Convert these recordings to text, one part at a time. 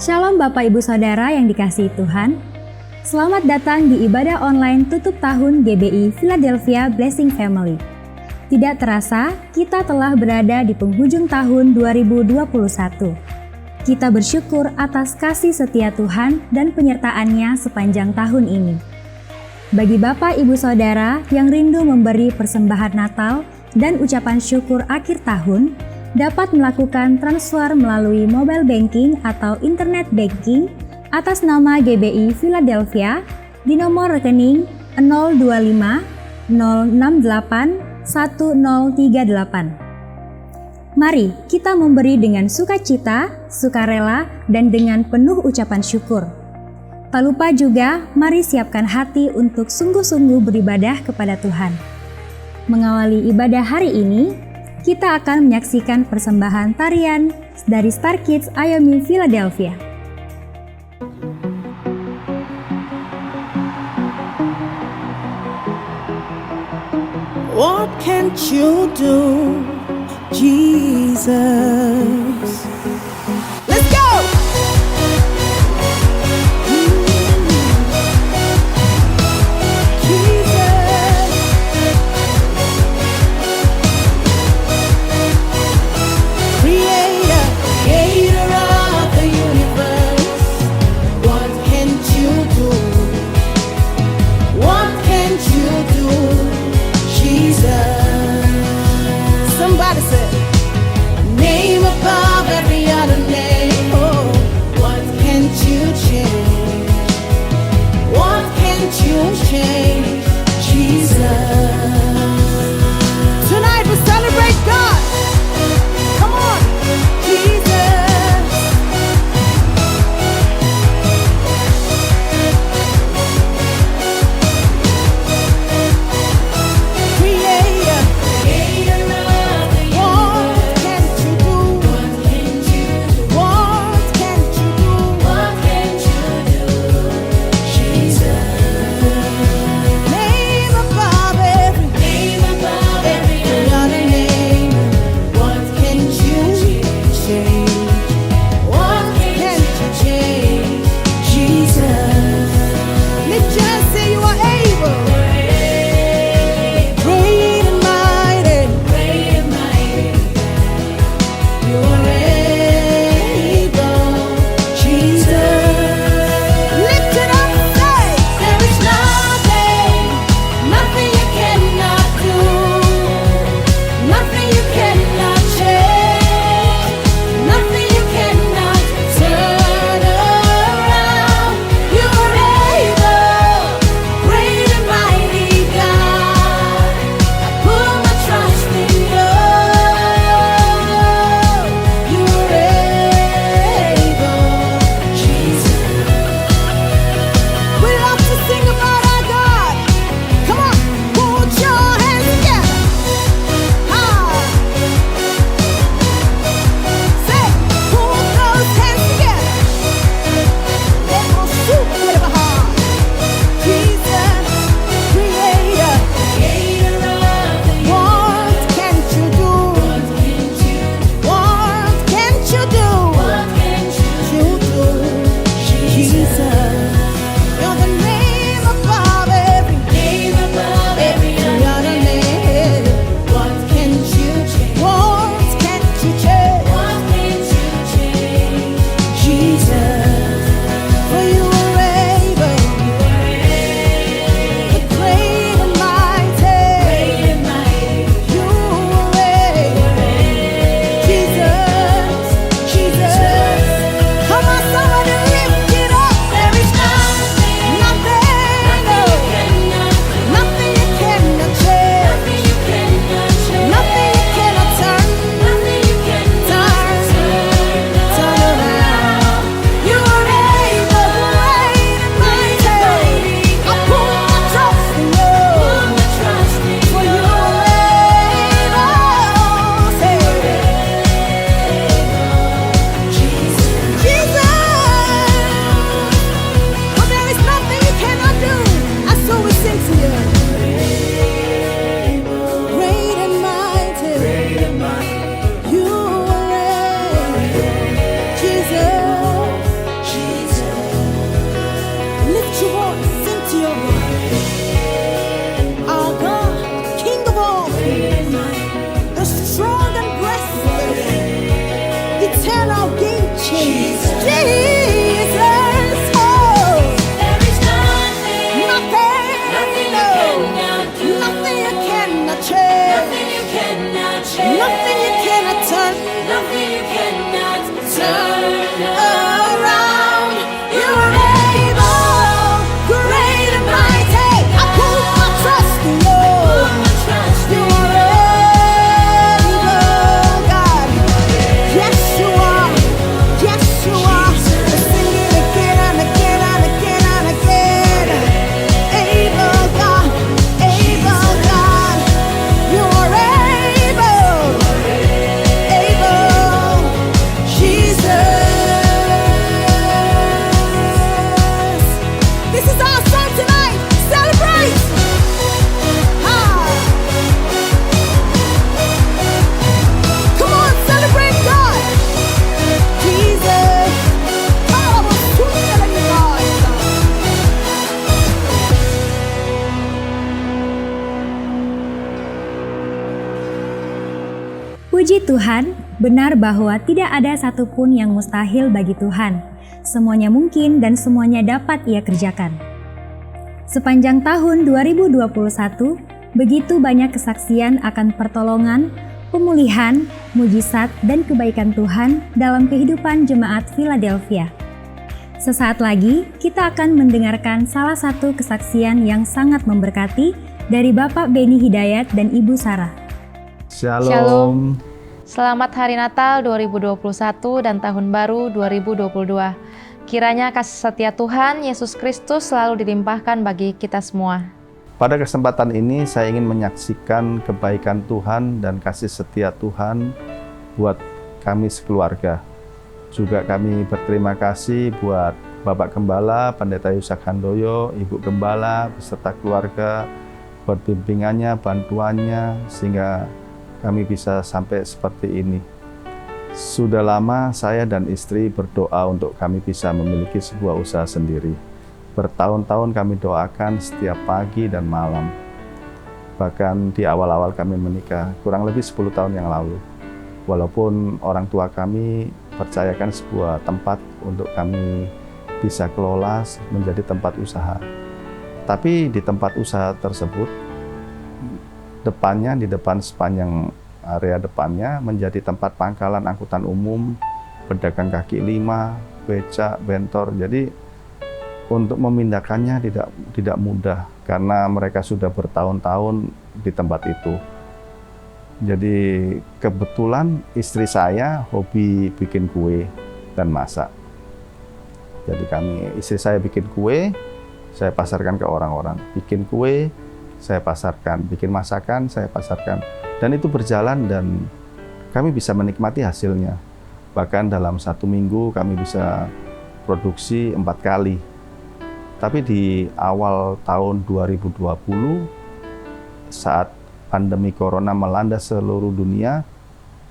Shalom Bapak Ibu Saudara yang dikasihi Tuhan. Selamat datang di ibadah online tutup tahun GBI Philadelphia Blessing Family. Tidak terasa, kita telah berada di penghujung tahun 2021. Kita bersyukur atas kasih setia Tuhan dan penyertaan-Nya sepanjang tahun ini. Bagi Bapak Ibu Saudara yang rindu memberi persembahan Natal dan ucapan syukur akhir tahun, dapat melakukan transfer melalui mobile banking atau internet banking atas nama GBI Philadelphia di nomor rekening 025 068 1038. Mari kita memberi dengan sukacita, sukarela, dan dengan penuh ucapan syukur. Tak lupa juga, mari siapkan hati untuk sungguh-sungguh beribadah kepada Tuhan. Mengawali ibadah hari ini, kita akan menyaksikan persembahan tarian dari Star Kids Ayomi Philadelphia. What can't you do, Jesus? Let's go! Somebody said, a name above every Tuhan, benar bahwa tidak ada satupun yang mustahil bagi Tuhan. Semuanya mungkin dan semuanya dapat Ia kerjakan. Sepanjang tahun 2021, begitu banyak kesaksian akan pertolongan, pemulihan, mujizat, dan kebaikan Tuhan dalam kehidupan jemaat Philadelphia. Sesaat lagi, kita akan mendengarkan salah satu kesaksian yang sangat memberkati dari Bapak Beni Hidayat dan Ibu Sarah. Shalom. Selamat Hari Natal 2021 dan Tahun Baru 2022. Kiranya kasih setia Tuhan Yesus Kristus selalu dilimpahkan bagi kita semua. Pada kesempatan ini saya ingin menyaksikan kebaikan Tuhan dan kasih setia Tuhan buat kami sekeluarga. Juga kami berterima kasih buat Bapak Gembala, Pendeta Yusak Handoyo, Ibu Gembala, beserta keluarga, buat bimbingannya, bantuannya, sehingga kami bisa sampai seperti ini. Sudah lama saya dan istri berdoa untuk kami bisa memiliki sebuah usaha sendiri. Bertahun-tahun kami doakan setiap pagi dan malam. Bahkan di awal-awal kami menikah, kurang lebih 10 tahun yang lalu. Walaupun orang tua kami percayakan sebuah tempat untuk kami bisa kelola menjadi tempat usaha. Tapi di tempat usaha tersebut, depannya, di depan sepanjang area depannya menjadi tempat pangkalan angkutan umum, pedagang kaki lima, becak, bentor. Jadi untuk memindahkannya tidak mudah karena mereka sudah bertahun-tahun di tempat itu. Jadi kebetulan istri saya hobi bikin kue dan masak. Jadi istri saya bikin kue, saya pasarkan ke orang-orang. Bikin kue, saya pasarkan, bikin masakan, saya pasarkan. Dan itu berjalan dan kami bisa menikmati hasilnya. Bahkan dalam 1 minggu kami bisa produksi 4 kali. Tapi di awal tahun 2020, saat pandemi Corona melanda seluruh dunia,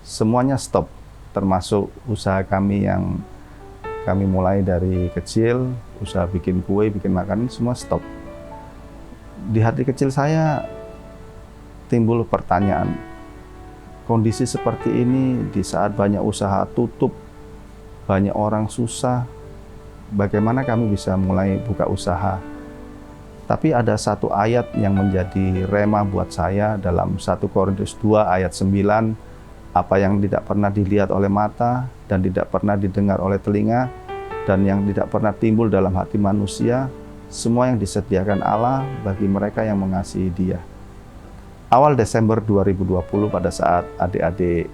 semuanya stop. Termasuk usaha kami yang kami mulai dari kecil, usaha bikin kue, bikin makanan, semua stop. Di hati kecil saya timbul pertanyaan, kondisi seperti ini di saat banyak usaha tutup, banyak orang susah, bagaimana kami bisa mulai buka usaha? Tapi ada satu ayat yang menjadi rema buat saya dalam 1 Korintus 2 ayat 9, apa yang tidak pernah dilihat oleh mata dan tidak pernah didengar oleh telinga dan yang tidak pernah timbul dalam hati manusia, semua yang disediakan Allah bagi mereka yang mengasihi Dia. Awal Desember 2020 pada saat adik-adik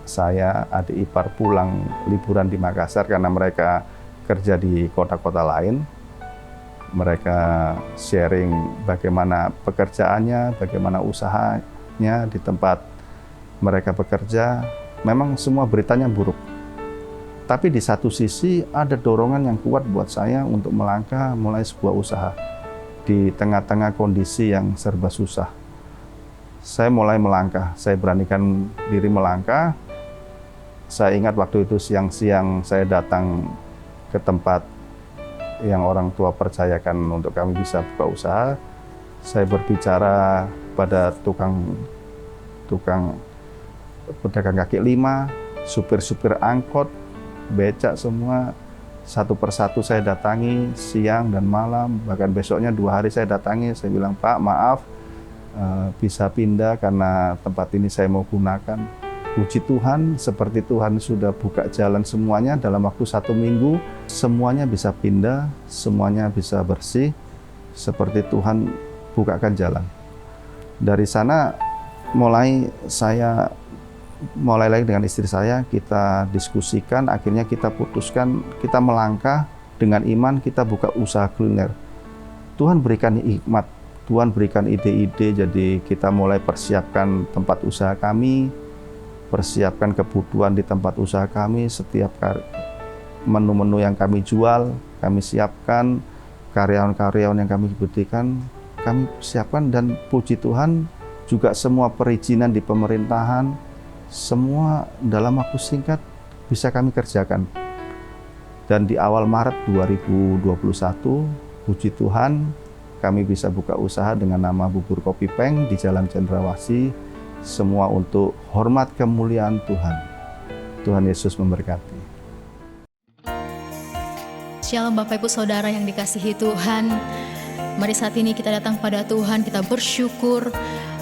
saya, adik ipar pulang liburan di Makassar karena mereka kerja di kota-kota lain. Mereka sharing bagaimana pekerjaannya, bagaimana usahanya di tempat mereka bekerja. Memang semua beritanya buruk. Tapi di satu sisi ada dorongan yang kuat buat saya untuk melangkah mulai sebuah usaha di tengah-tengah kondisi yang serba susah. Saya mulai melangkah, saya beranikan diri melangkah. Saya ingat waktu itu siang-siang saya datang ke tempat yang orang tua percayakan untuk kami bisa buka usaha. Saya berbicara pada tukang pedagang kaki lima, supir-supir angkot, becak semua, satu persatu saya datangi siang dan malam, bahkan besoknya 2 hari saya datangi, saya bilang, Pak maaf, bisa pindah karena tempat ini saya mau gunakan. Puji Tuhan, seperti Tuhan sudah buka jalan semuanya dalam waktu 1 minggu, semuanya bisa pindah, semuanya bisa bersih, seperti Tuhan bukakan jalan. Dari sana mulai lagi dengan istri saya, kita diskusikan, akhirnya kita putuskan, kita melangkah dengan iman, kita buka usaha kuliner. Tuhan berikan hikmat, Tuhan berikan ide-ide, jadi kita mulai persiapkan tempat usaha kami, persiapkan kebutuhan di tempat usaha kami, setiap menu-menu yang kami jual, kami siapkan, karyawan-karyawan yang kami berikan, kami siapkan, dan puji Tuhan juga semua perizinan di pemerintahan, semua dalam waktu singkat bisa kami kerjakan. Dan di awal Maret 2021, puji Tuhan, kami bisa buka usaha dengan nama Bubur Kopi Peng di Jalan Cendrawasih. semua untuk hormat kemuliaan Tuhan. Tuhan Yesus memberkati. Shalom Bapak Ibu Saudara yang dikasihi Tuhan. Mari saat ini kita datang pada Tuhan, kita bersyukur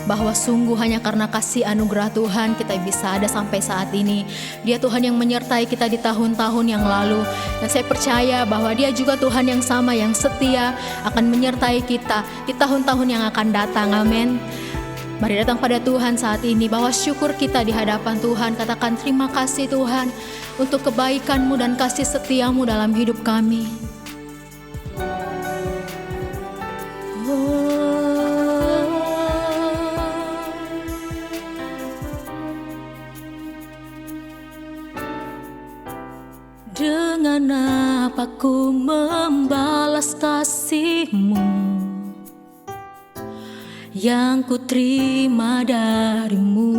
bahwa sungguh hanya karena kasih anugerah Tuhan kita bisa ada sampai saat ini. Dia Tuhan yang menyertai kita di tahun-tahun yang lalu. Dan saya percaya bahwa Dia juga Tuhan yang sama, yang setia, akan menyertai kita di tahun-tahun yang akan datang. Amin. Mari datang pada Tuhan saat ini, bahwa syukur kita di hadapan Tuhan. Katakan terima kasih Tuhan untuk kebaikan-Mu dan kasih setia-Mu dalam hidup kami. Dengan apa ku membalas kasih-Mu yang ku terima dari-Mu?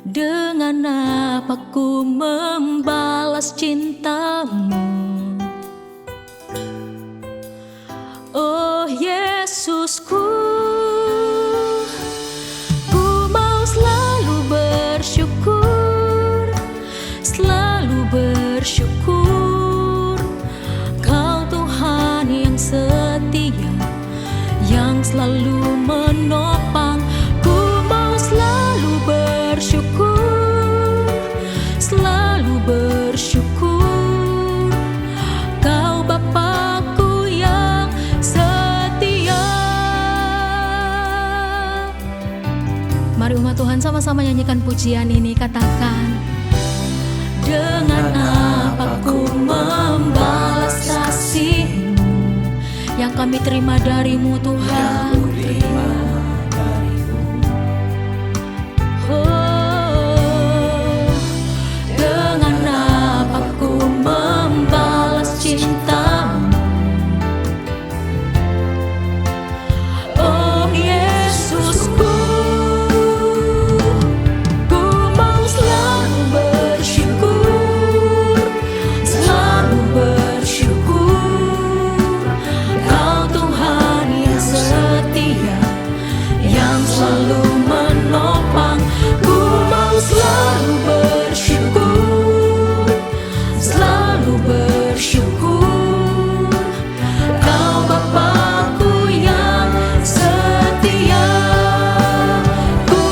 Dengan apa ku membalas cinta-Mu? Oh Yesusku, ku mau selalu bersyukur, selalu bersyukur. Kau Tuhan yang setia, yang selalu menopang. Ku mau selalu bersyukur, selalu bersyukur. Kau Bapakku yang setia. Mari umat Tuhan sama-sama nyanyikan pujian ini. Katakan, dengan apa ku membalas kasih-Mu yang kami terima dari-Mu Tuhan. Oh, dengan apa ku membalas cinta-Mu? Oh Yesusku, ku mau selalu bersyukur, selalu bersyukur. Kau Tuhan yang setia, yang selalu menopang. Ku mau selalu bersyukur, selalu bersyukur. Kau Bapakku yang setia. Ku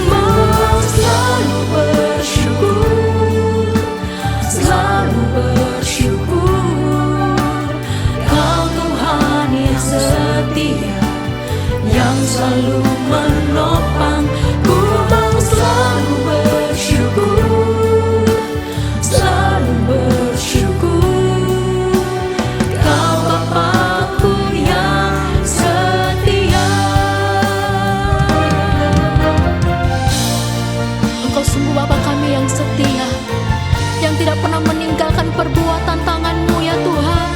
mau selalu bersyukur, selalu bersyukur. Kau Tuhan yang setia, yang selalu menopang. Ku mau selalu bersyukur, selalu bersyukur. Kau Bapakku yang setia. Engkau sungguh Bapa kami yang setia, yang tidak pernah meninggalkan perbuatan tangan-Mu ya Tuhan.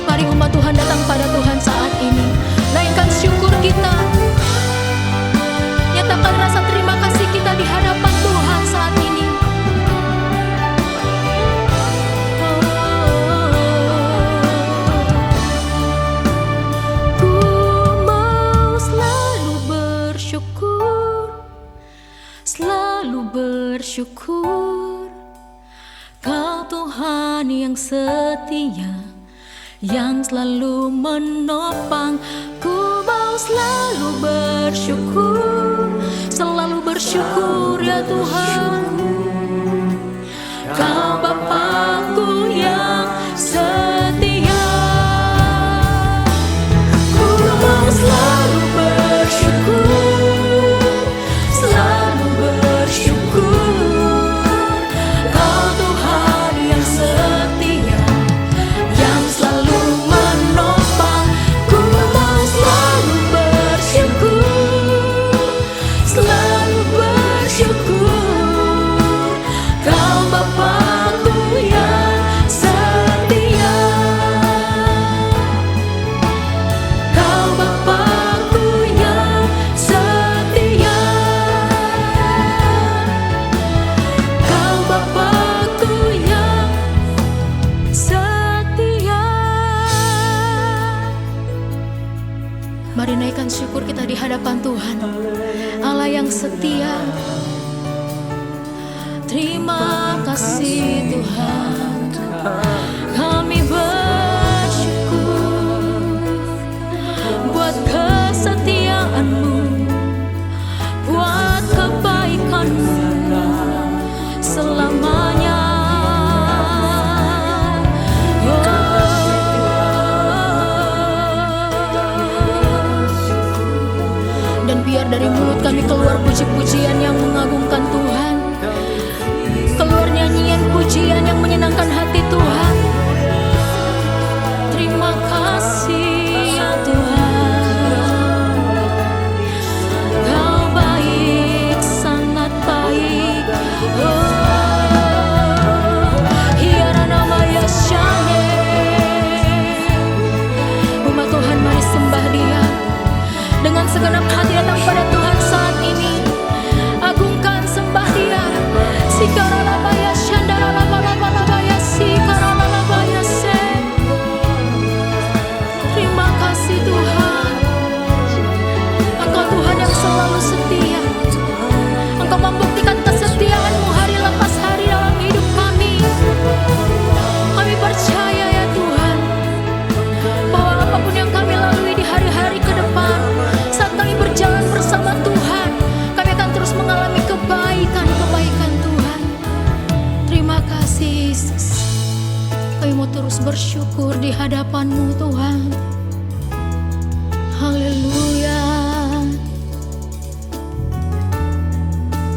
Mari umat Tuhan datang pada Tuhan saat ini. Naikkan syukur kita, nyatakan rasa terima kasih kita di hadapan Tuhan saat ini. Ku mau selalu bersyukur, selalu bersyukur. Kau Tuhan yang setia, yang selalu menopang. Ku mau selalu bersyukur, selalu bersyukur ya Tuhan. Kau Bapakku yang setia. Ku mau selalu bersyukur, selalu bersyukur. Kau Tuhan yang setia, yang selalu menopang. Ku mau selalu bersyukur, selalu bersyukur. Terima kasih Tuhan, kami bersyukur buat kesetiaan-Mu, buat kebaikan-Mu selamanya. Dan biar dari mulut kami keluar puji-pujian yang mengagungkan Tuhan, keluar nyanyian pujian yang menyenangkan hati Tuhan. Terima kasih ya Tuhan, Kau baik, sangat baik. Hiarana Maya Shane. Umat Tuhan, mari sembah Dia dengan segenap hati, datang pada Tuhan saat ini. Agungkan, sembah Dia. Sikaralabaya shandaralabalabaya sikaralabaya se. Terima kasih Tuhan, Engkau Tuhan yang selalu setia. Engkau membuktikan kesetiaan-Mu hari lepas hari dalam hidup kami. Kami percaya ya Tuhan, bahwa apapun yang kami lalui di hari-hari ke depan, saat kami berjalan bersama Tuhan, kami akan terus mengalami kebaikan-kebaikan Tuhan. Terima kasih Yesus. Kami mau terus bersyukur di hadapan-Mu Tuhan. Haleluya.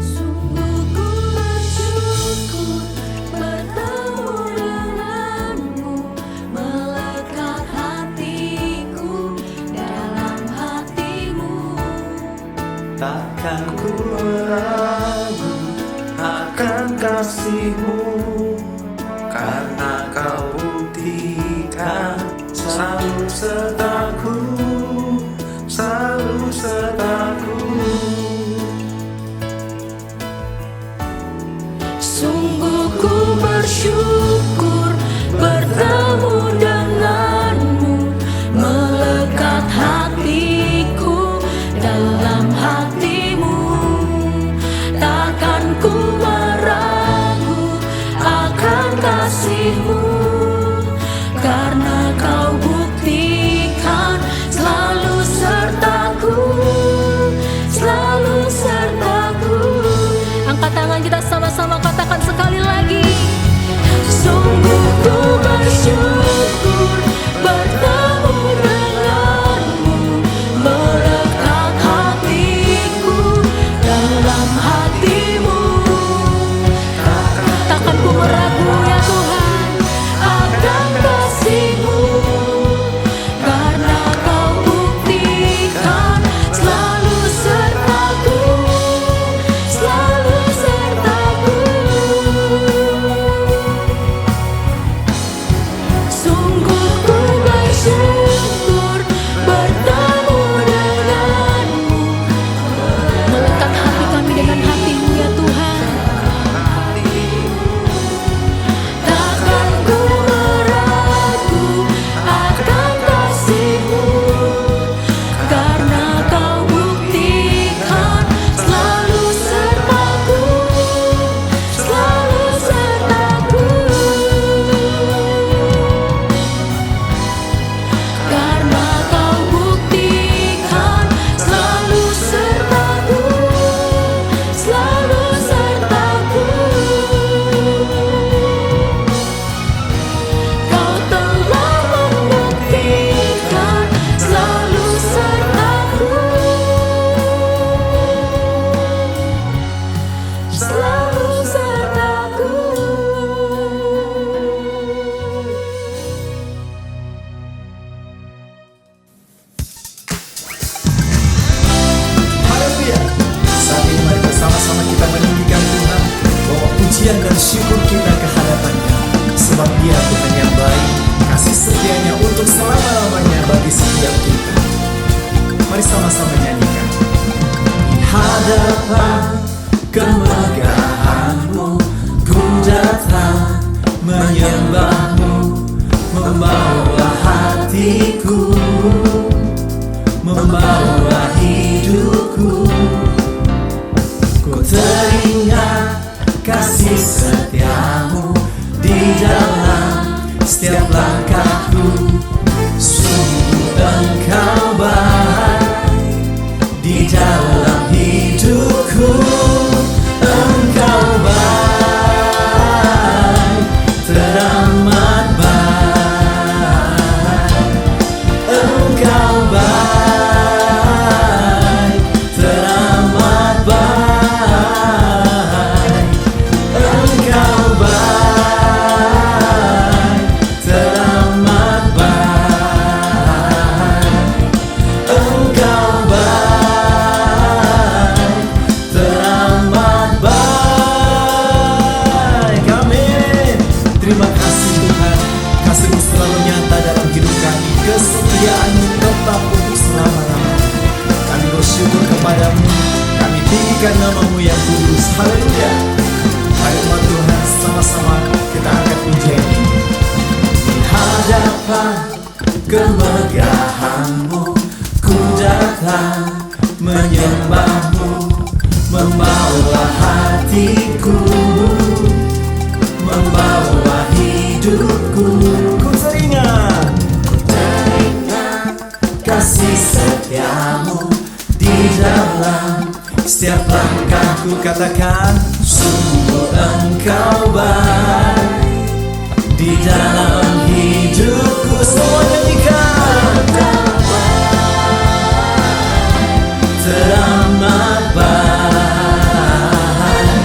Sungguh ku bersyukur bertemu denganmu, melekat hatiku dalam hati-Mu. Takkan ku ragu akan kasih-Mu, karena Kau buktikan selalu sertaku, selalu sertaku. Sungguh ku bersyukur bertemu denganmu, melekat hatiku dalam hati-Mu. Takkan ku meragu akan kasih-Mu, karena Kau buktikan selalu sertaku, selalu sertaku. Angkat tangan kita sama-sama, katakan sekali lagi. Sungguh ku bersyukur bertemu denganmu, melekat hatiku dalam hati-Mu. Takkan ku meragu ya Tuhan akan kasih-Mu, karena Kau buktikan selalu sertaku, selalu sertaku. Sungguh ku bersyukur bertemu denganmu, melekat hati kami dengan hati-Mu ya Tuhan. Takkan ku meragu akan kasih-Mu, karena Kau buktikan selalu sertaku, selalu sertaku. Karena Kau buktikan selalu sertaku, selalu sertaku. Kau telah membuktikan selalu sertaku, selalu sertaku. Haleluya. Saat ini mari bersama-sama kita meninggikan Tuhan, bawa pujian dan syukur kita ke hadapan-Nya, sebab Dia Tuhan yang baik, kasih setianya untuk selama-lamanya bagi setiap kita. Mari sama-sama nyanyikan. Di hadapan kemegahan-Mu, ku datang menyembah-Mu, membawa hatiku, membawa hidupku. Ku teringat kasih kasih setiamu di dalam setiap langkahku. Sungguh engkau baik di dalam hidupku. Engkau baik, teramat baik. Engkau baik, teramat baik. Engkau baik, teramat baik. Engkau baik, teramat baik. Amin. Terima kasih Tuhan, kasih-Mu selalu nyata dalam hidup kami, kesetiaan-Mu tetap untuk selama-lamanya. Kami bersyukur kepadamu, kami tinggikan nama-Mu yang kudus. Haleluya. Mari umat Tuhan sama-sama kita angkat pujian ini. Di hadapan kemegahan-Mu ku datang menyembah-Mu, membawa hatiku, membawa hidupku. Ku teringat kasih setiamu di dalam setiap langkahku. Katakan, sungguh engkau baik di dalam hidupku. Semua nyanyikan. Teramat baik,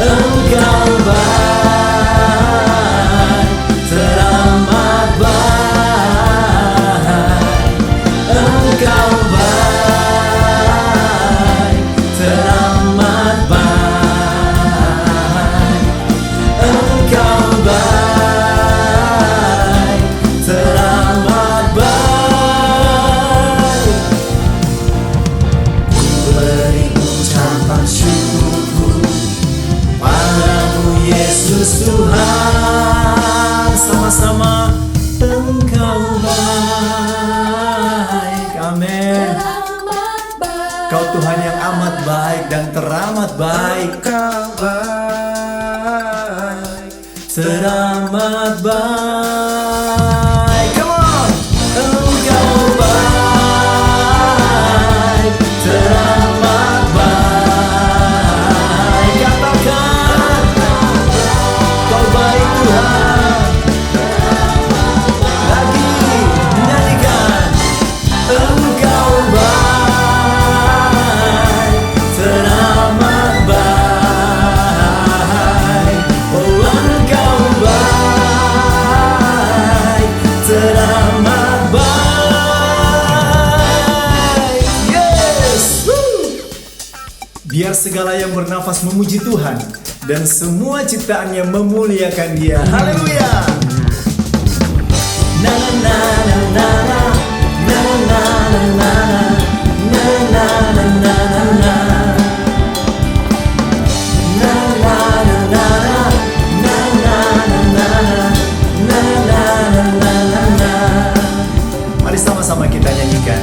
engkau baik, teramat baik. Engkau baik, teramat baik. Engkau baik, teramat baik. Ku beri ucapan syukurku padamu Yesus Tuhan. Sama-sama, Engkau baik. Amin. Kau Tuhan yang amat baik dan teramat baik. Engkau baik, Teramat baik. Come on. Engkau baik, teramat baik. Katakan, kau baik Tuhan. Lagi nyanyikan. Engkau baik, teramat baik. Oh, engkau baik, teramat baik. Yes. Woo. Biar segala yang bernafas memuji Tuhan dan semua ciptaannya memuliakan Dia. Haleluya. Na na na na na na na na na na na na na. Na na na na na na na na na na na. Mari sama-sama kita nyanyikan.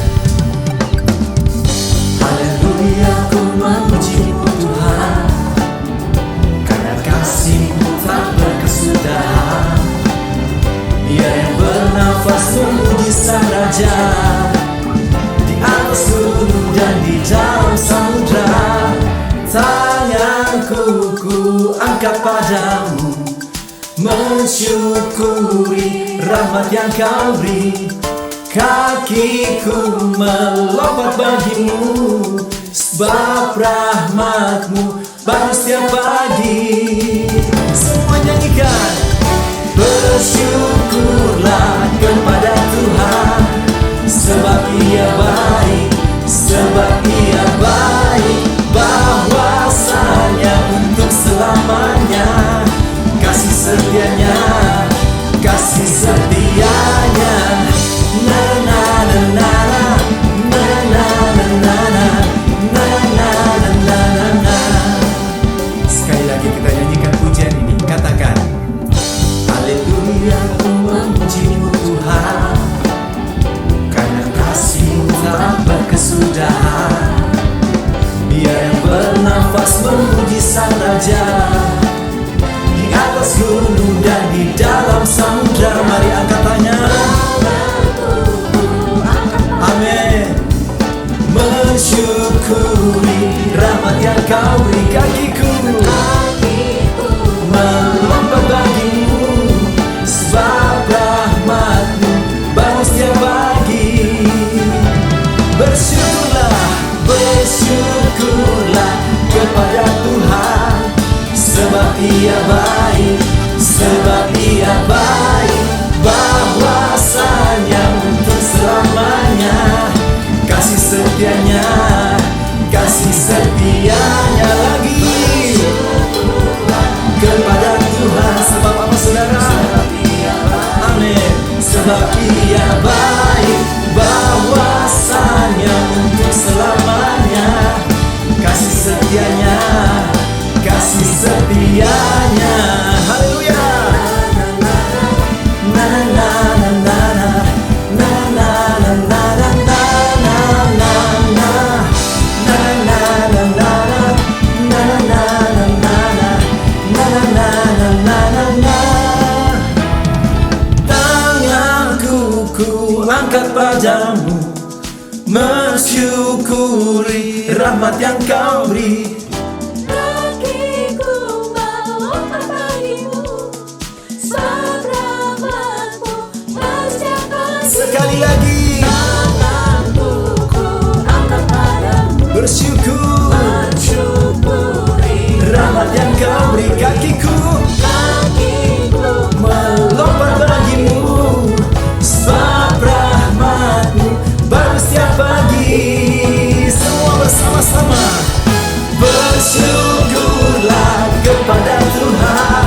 Haleluya, ku memuji-Mu Tuhan, karena kasih-Mu tak berkesudahan. Dia yang bernafas memuji Sang Raja, di atas gunung dan di dalam samudra. Tanganku ku angkat padamu, mensyukuri rahmat yang Kau beri. Kakiku melompat bagimu, sebab rahmat-Mu baru setiap pagi. Semua nyanyikan. Bersyukurlah kepada Tuhan, sebab Ia baik, sebab Ia baik. Bahwasanya untuk selamanya, kasih setianya, kasih setianya. Na na na na na na na na na na na na na na. Sekali lagi kita nyanyikan. sebab Ia baik, sebab Ia baik, bahwasanya untuk selamanya. Kasih setianya, kasih setianya lagi kepada Tuhan. Sebab apa saudara? Amin. Sebab Ia baik, bahwasanya untuk selamanya. Kasih setianya, kasih setianya. Haleluya. Na na na na na na na na na na na na na na. Na na na na na na na na na na na na na na na. Tanganku ku angkat padamu, mensyukuri rahmat yang Kau beri. Kakiku melompat bagimu, sebab rahmat-Mu setiap pagi. Sekali lagi Tanganku ku angkat padamu, bersyukur mensyukuri rahmat yang Kau beri. Kakiku melompat bagimu, sebab rahmat-Mu baru setiap pagi. Semua bersama-sama bersyukurlah kepada Tuhan,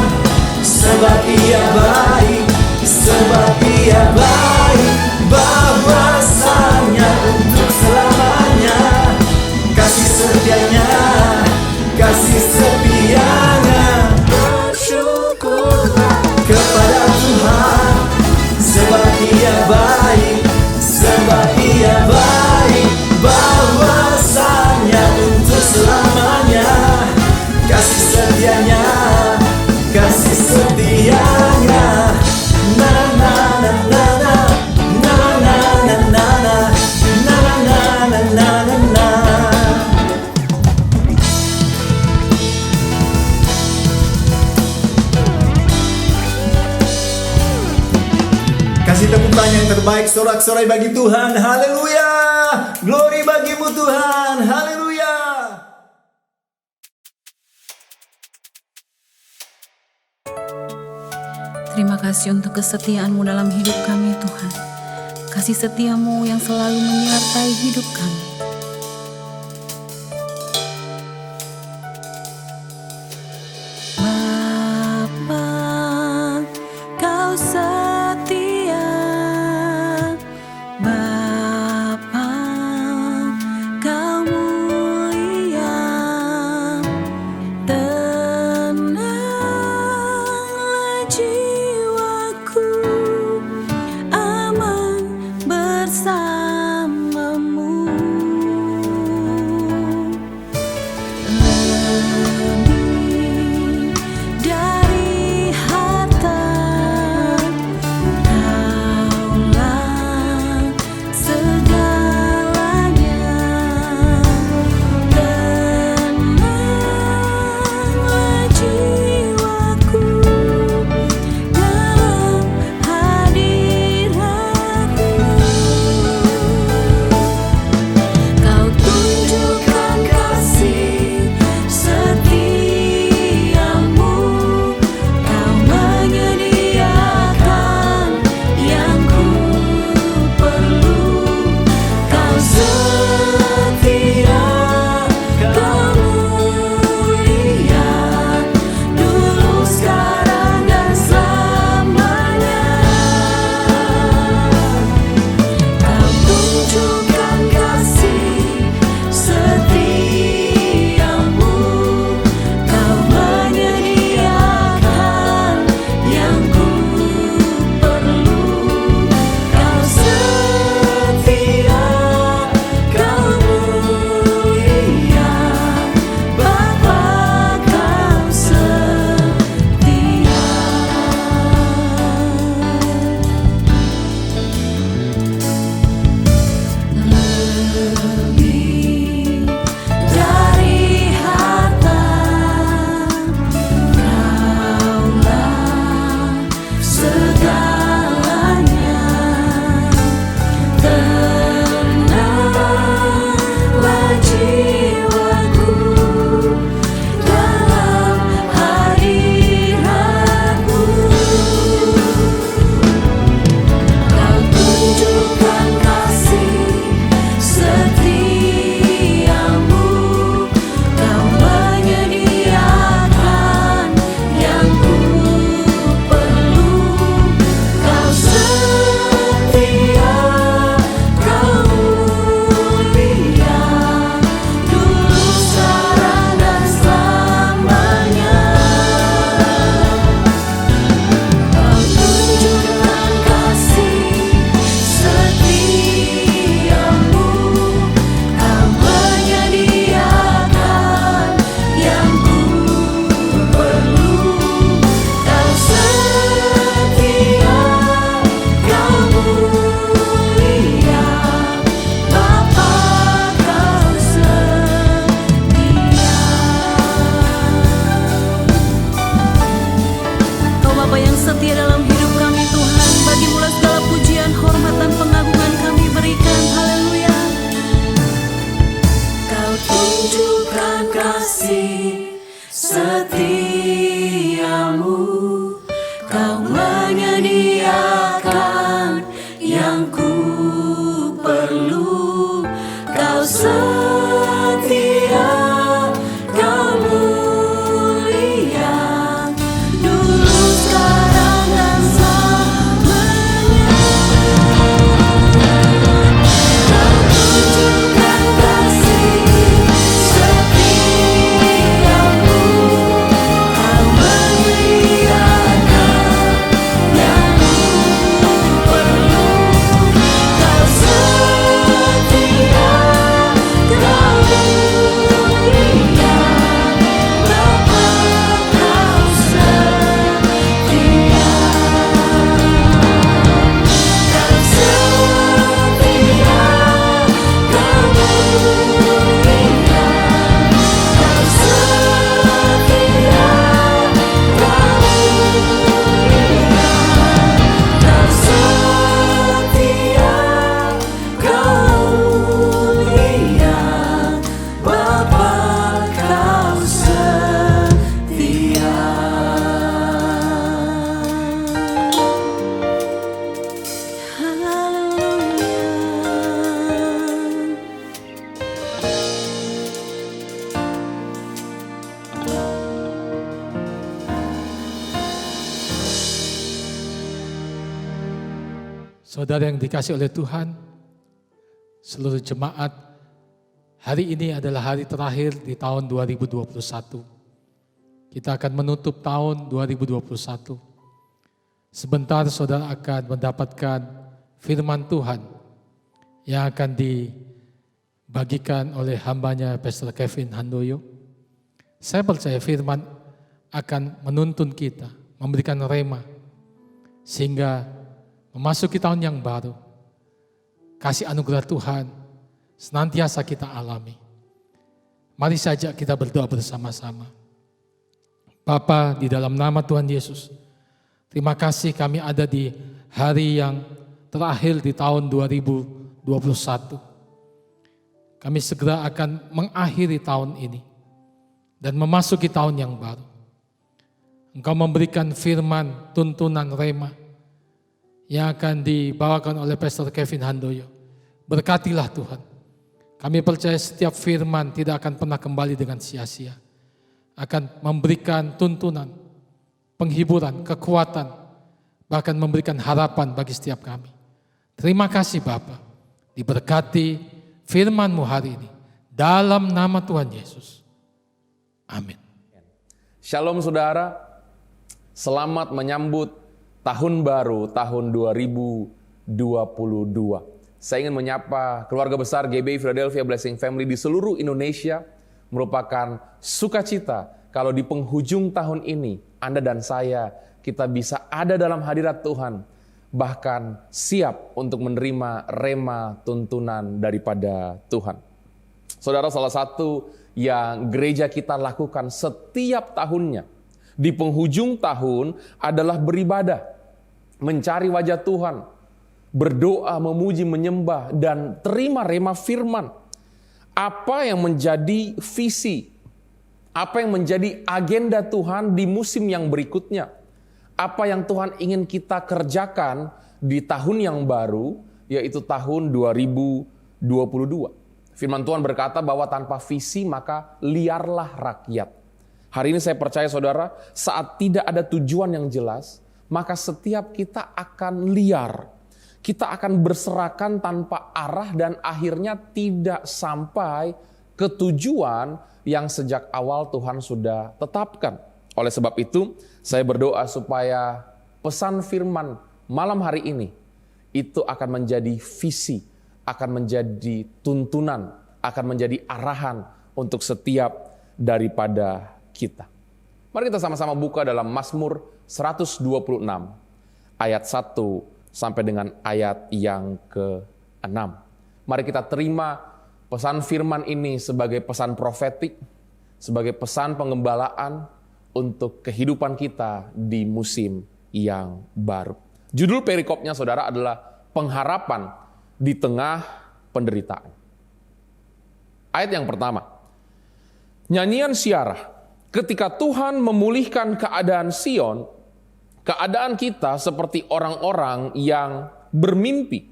sebab Ia baik, sebab Ia baik, bahwasanya untuk selamanya. Kasih setianya, kasih setianya. Bersyukurlah kepada Tuhan, sebab Ia baik, sebab Ia baik, bahwasanya untuk selamanya. Kasih setianya, kasih setianya. Na na na na na na na na na na na na na na. Kasih tepuk tangan yang terbaik, sorak-sorai bagi Tuhan. Haleluya. Glory bagimu Tuhan. Haleluya. Terima kasih untuk kesetiaan-Mu dalam hidup kami Tuhan. Kasih setia-Mu yang selalu menyertai hidup kami. Bapa, Kau setia. Bapa, Kau mulia. Tenanglah jiwaku, aman bersamamu. setia dalam hidup kami Tuhan. Bagimu lah segala pujian, hormat dan pengagungan kami berikan. Haleluya. Kau tunjukkan kasih setiamu, Kau menyediakan yang ku perlu. Kau setia, Kau mulia, dulu, sekarang, dan selamanya. Kau tunjukkan kasih setiamu, Kau menyediakan yang ku perlu. Kau setia, Kau mulia, Bapa, Kau setia. Kau setia, Kau mulia, Kau setia, Kau mulia, Kau setia, Kau mulia, Bapa, Kau setia. Saudara yang dikasih oleh Tuhan, seluruh jemaat, hari ini adalah hari terakhir di tahun 2021. Kita akan menutup tahun 2021. Sebentar saudara akan mendapatkan firman Tuhan yang akan dibagikan oleh hambanya Pastor Kevin Handoyo. Saya percaya firman akan menuntun kita, memberikan rema, sehingga memasuki tahun yang baru, kasih anugerah Tuhan senantiasa kita alami. Mari saja kita berdoa bersama-sama. Bapa, di dalam nama Tuhan Yesus, terima kasih kami ada di hari yang terakhir di tahun 2021. Kami segera akan mengakhiri tahun ini dan memasuki tahun yang baru. Engkau memberikan firman, tuntunan, rema yang akan dibawakan oleh Pastor Kevin Handoyo. Berkatilah Tuhan. Kami percaya setiap firman tidak akan pernah kembali dengan sia-sia. Akan memberikan tuntunan, penghiburan, kekuatan, bahkan memberikan harapan bagi setiap kami. Terima kasih Bapa. Diberkati firman-Mu hari ini. Dalam nama Tuhan Yesus. Amin. Shalom saudara. Selamat menyambut tahun baru, tahun 2022. Saya ingin menyapa keluarga besar GBI Philadelphia Blessing Family di seluruh Indonesia. Merupakan sukacita kalau di penghujung tahun ini, Anda dan saya, kita bisa ada dalam hadirat Tuhan. Bahkan siap untuk menerima rema tuntunan daripada Tuhan. Saudara, salah satu yang gereja kita lakukan setiap tahunnya, di penghujung tahun adalah beribadah, mencari wajah Tuhan, berdoa, memuji, menyembah, dan terima rema firman. Apa yang menjadi visi, apa yang menjadi agenda Tuhan di musim yang berikutnya, apa yang Tuhan ingin kita kerjakan di tahun yang baru, yaitu tahun 2022. Firman Tuhan berkata bahwa tanpa visi maka liarlah rakyat. Hari ini saya percaya saudara, saat tidak ada tujuan yang jelas, maka setiap kita akan liar. Kita akan berserakan tanpa arah dan akhirnya tidak sampai ke tujuan yang sejak awal Tuhan sudah tetapkan. Oleh sebab itu, saya berdoa supaya pesan firman malam hari ini itu akan menjadi visi, akan menjadi tuntunan, akan menjadi arahan untuk setiap daripada kita. Mari kita sama-sama buka dalam Mazmur 126 ayat 1 sampai dengan ayat yang ke-6. Mari kita terima pesan firman ini sebagai pesan profetik, sebagai pesan pengembalaan untuk kehidupan kita di musim yang baru. Judul perikopnya saudara adalah pengharapan di tengah penderitaan. Ayat yang pertama. Nyanyian Syarah. Ketika Tuhan memulihkan keadaan Sion, keadaan kita seperti orang-orang yang bermimpi.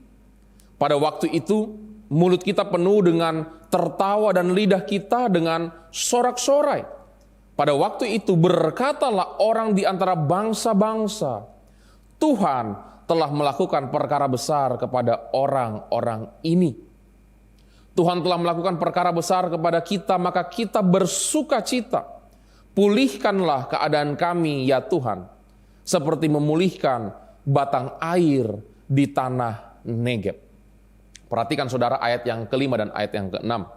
Pada waktu itu, mulut kita penuh dengan tertawa dan lidah kita dengan sorak-sorai. Pada waktu itu berkatalah orang di antara bangsa-bangsa, Tuhan telah melakukan perkara besar kepada orang-orang ini. Tuhan telah melakukan perkara besar kepada kita, maka kita bersuka cita. Pulihkanlah keadaan kami ya Tuhan, seperti memulihkan batang air di tanah Negeb. Perhatikan saudara ayat yang kelima dan ayat yang keenam.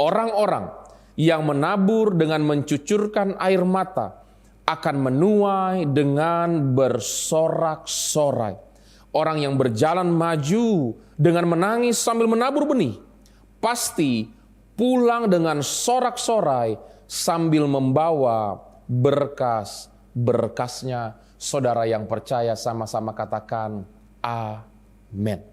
Orang-orang yang menabur dengan mencucurkan air mata akan menuai dengan bersorak-sorai. Orang yang berjalan maju dengan menangis sambil menabur benih, pasti pulang dengan sorak-sorai sambil membawa berkas-berkasnya. Saudara yang percaya sama-sama katakan amin.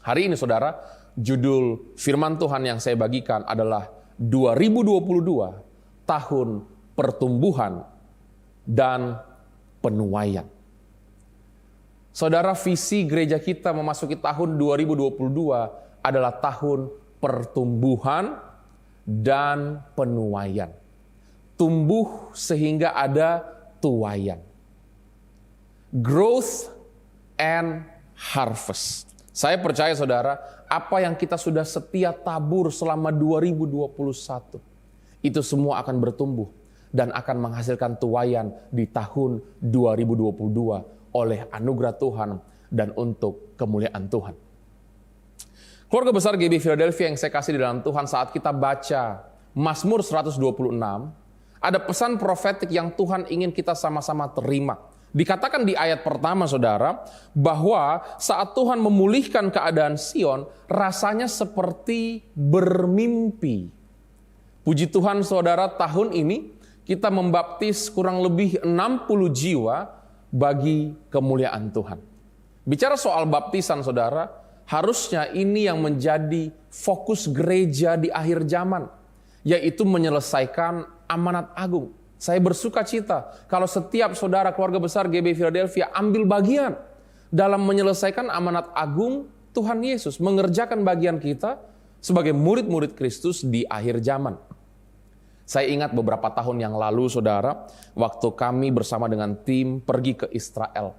Hari ini saudara, judul firman Tuhan yang saya bagikan adalah 2022 tahun pertumbuhan dan penuaian. Saudara, visi gereja kita memasuki tahun 2022 adalah tahun pertumbuhan dan penuaian. Tumbuh sehingga ada tuaian. Growth and harvest. Saya percaya saudara, apa yang kita sudah setia tabur selama 2021, itu semua akan bertumbuh dan akan menghasilkan tuaian di tahun 2022 oleh anugerah Tuhan dan untuk kemuliaan Tuhan. Keluarga besar GBI Philadelphia yang saya kasih di dalam Tuhan, saat kita baca Mazmur 126, ada pesan profetik yang Tuhan ingin kita sama-sama terima. Dikatakan di ayat pertama saudara, bahwa saat Tuhan memulihkan keadaan Sion, rasanya seperti bermimpi. Puji Tuhan saudara, tahun ini kita membaptis kurang lebih 60 jiwa bagi kemuliaan Tuhan. Bicara soal baptisan saudara, harusnya ini yang menjadi fokus gereja di akhir zaman, yaitu menyelesaikan amanat agung. Saya bersuka cita kalau setiap saudara keluarga besar GBI Philadelphia ambil bagian dalam menyelesaikan amanat agung Tuhan Yesus, mengerjakan bagian kita sebagai murid-murid Kristus di akhir zaman. Saya ingat beberapa tahun yang lalu saudara, waktu kami bersama dengan tim pergi ke Israel.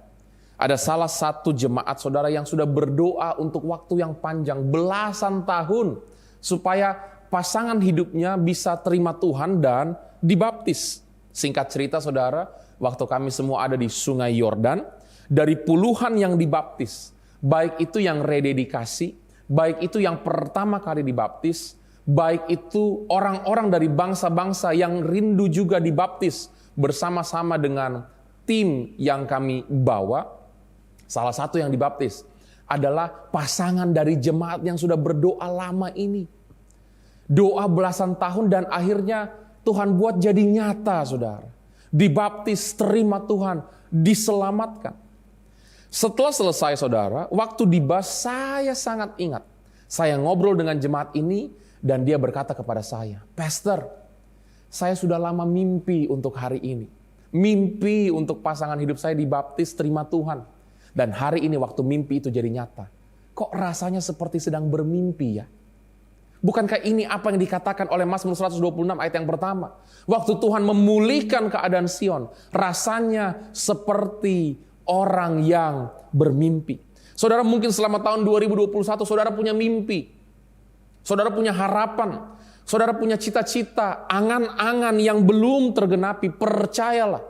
Ada salah satu jemaat saudara yang sudah berdoa untuk waktu yang panjang, belasan tahun, supaya pasangan hidupnya bisa terima Tuhan dan dibaptis. Singkat cerita saudara, waktu kami semua ada di Sungai Yordan, dari puluhan yang dibaptis, baik itu yang rededikasi, baik itu yang pertama kali dibaptis, baik itu orang-orang dari bangsa-bangsa yang rindu juga dibaptis bersama-sama dengan tim yang kami bawa. Salah satu yang dibaptis adalah pasangan dari jemaat yang sudah berdoa lama ini. Doa belasan tahun dan akhirnya Tuhan buat jadi nyata saudara. Dibaptis, terima Tuhan, diselamatkan. Setelah selesai saudara, waktu dibas saya sangat ingat. Saya ngobrol dengan jemaat ini dan dia berkata kepada saya, "Pastor, saya sudah lama mimpi untuk hari ini. Mimpi untuk pasangan hidup saya dibaptis, terima Tuhan. Dan hari ini waktu mimpi itu jadi nyata. Kok rasanya seperti sedang bermimpi ya? Bukankah ini apa yang dikatakan oleh Mazmur 126 ayat yang pertama? Waktu Tuhan memulihkan keadaan Sion, rasanya seperti orang yang bermimpi." Saudara, mungkin selama tahun 2021 saudara punya mimpi. Saudara punya harapan. Saudara punya cita-cita, angan-angan yang belum tergenapi. Percayalah,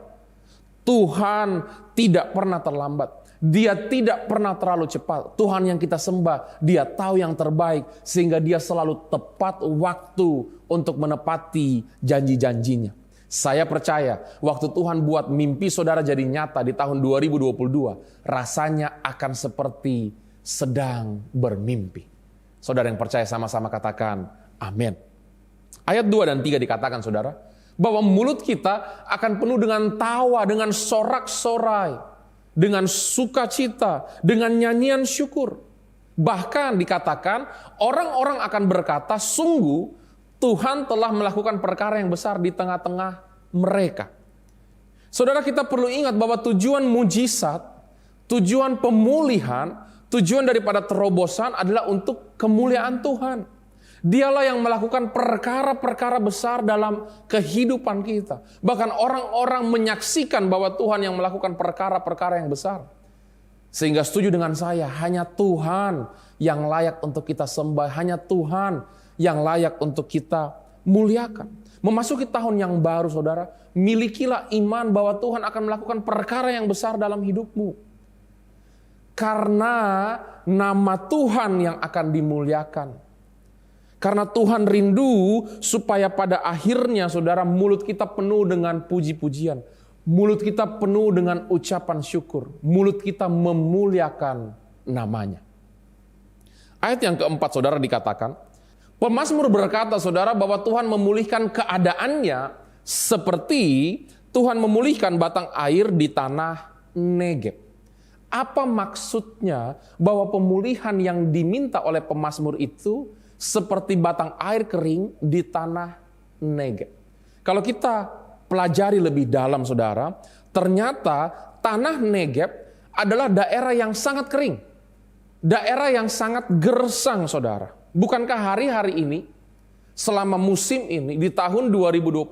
Tuhan tidak pernah terlambat. Dia tidak pernah terlalu cepat. Tuhan yang kita sembah, Dia tahu yang terbaik, sehingga Dia selalu tepat waktu untuk menepati janji-janjinya. Saya percaya waktu Tuhan buat mimpi saudara jadi nyata di tahun 2022, rasanya akan seperti sedang bermimpi. Saudara yang percaya sama-sama katakan amin. Ayat 2 dan 3 dikatakan saudara, bahwa mulut kita akan penuh dengan tawa, dengan sorak-sorai. dengan sukacita, dengan nyanyian syukur. Bahkan dikatakan orang-orang akan berkata, sungguh Tuhan telah melakukan perkara yang besar di tengah-tengah mereka. Saudara, kita perlu ingat bahwa tujuan mujizat, tujuan pemulihan, tujuan daripada terobosan adalah untuk kemuliaan Tuhan. Dialah yang melakukan perkara-perkara besar dalam kehidupan kita. Bahkan orang-orang menyaksikan bahwa Tuhan yang melakukan perkara-perkara yang besar. Sehingga setuju dengan saya, hanya Tuhan yang layak untuk kita sembah. Hanya Tuhan yang layak untuk kita muliakan. Memasuki tahun yang baru, saudara, milikilah iman bahwa Tuhan akan melakukan perkara yang besar dalam hidupmu. Karena nama Tuhan yang akan dimuliakan. Karena Tuhan rindu supaya pada akhirnya, saudara, mulut kita penuh dengan puji-pujian. Mulut kita penuh dengan ucapan syukur. Mulut kita memuliakan namanya. Ayat yang keempat, saudara, dikatakan, pemazmur berkata, saudara, bahwa Tuhan memulihkan keadaannya seperti Tuhan memulihkan batang air di tanah Negeb. Apa maksudnya bahwa pemulihan yang diminta oleh pemazmur itu seperti batang air kering di tanah Negeb? Kalau kita pelajari lebih dalam, saudara, ternyata tanah Negeb adalah daerah yang sangat kering. Daerah yang sangat gersang, saudara. Bukankah hari-hari ini, selama musim ini, di tahun 2021,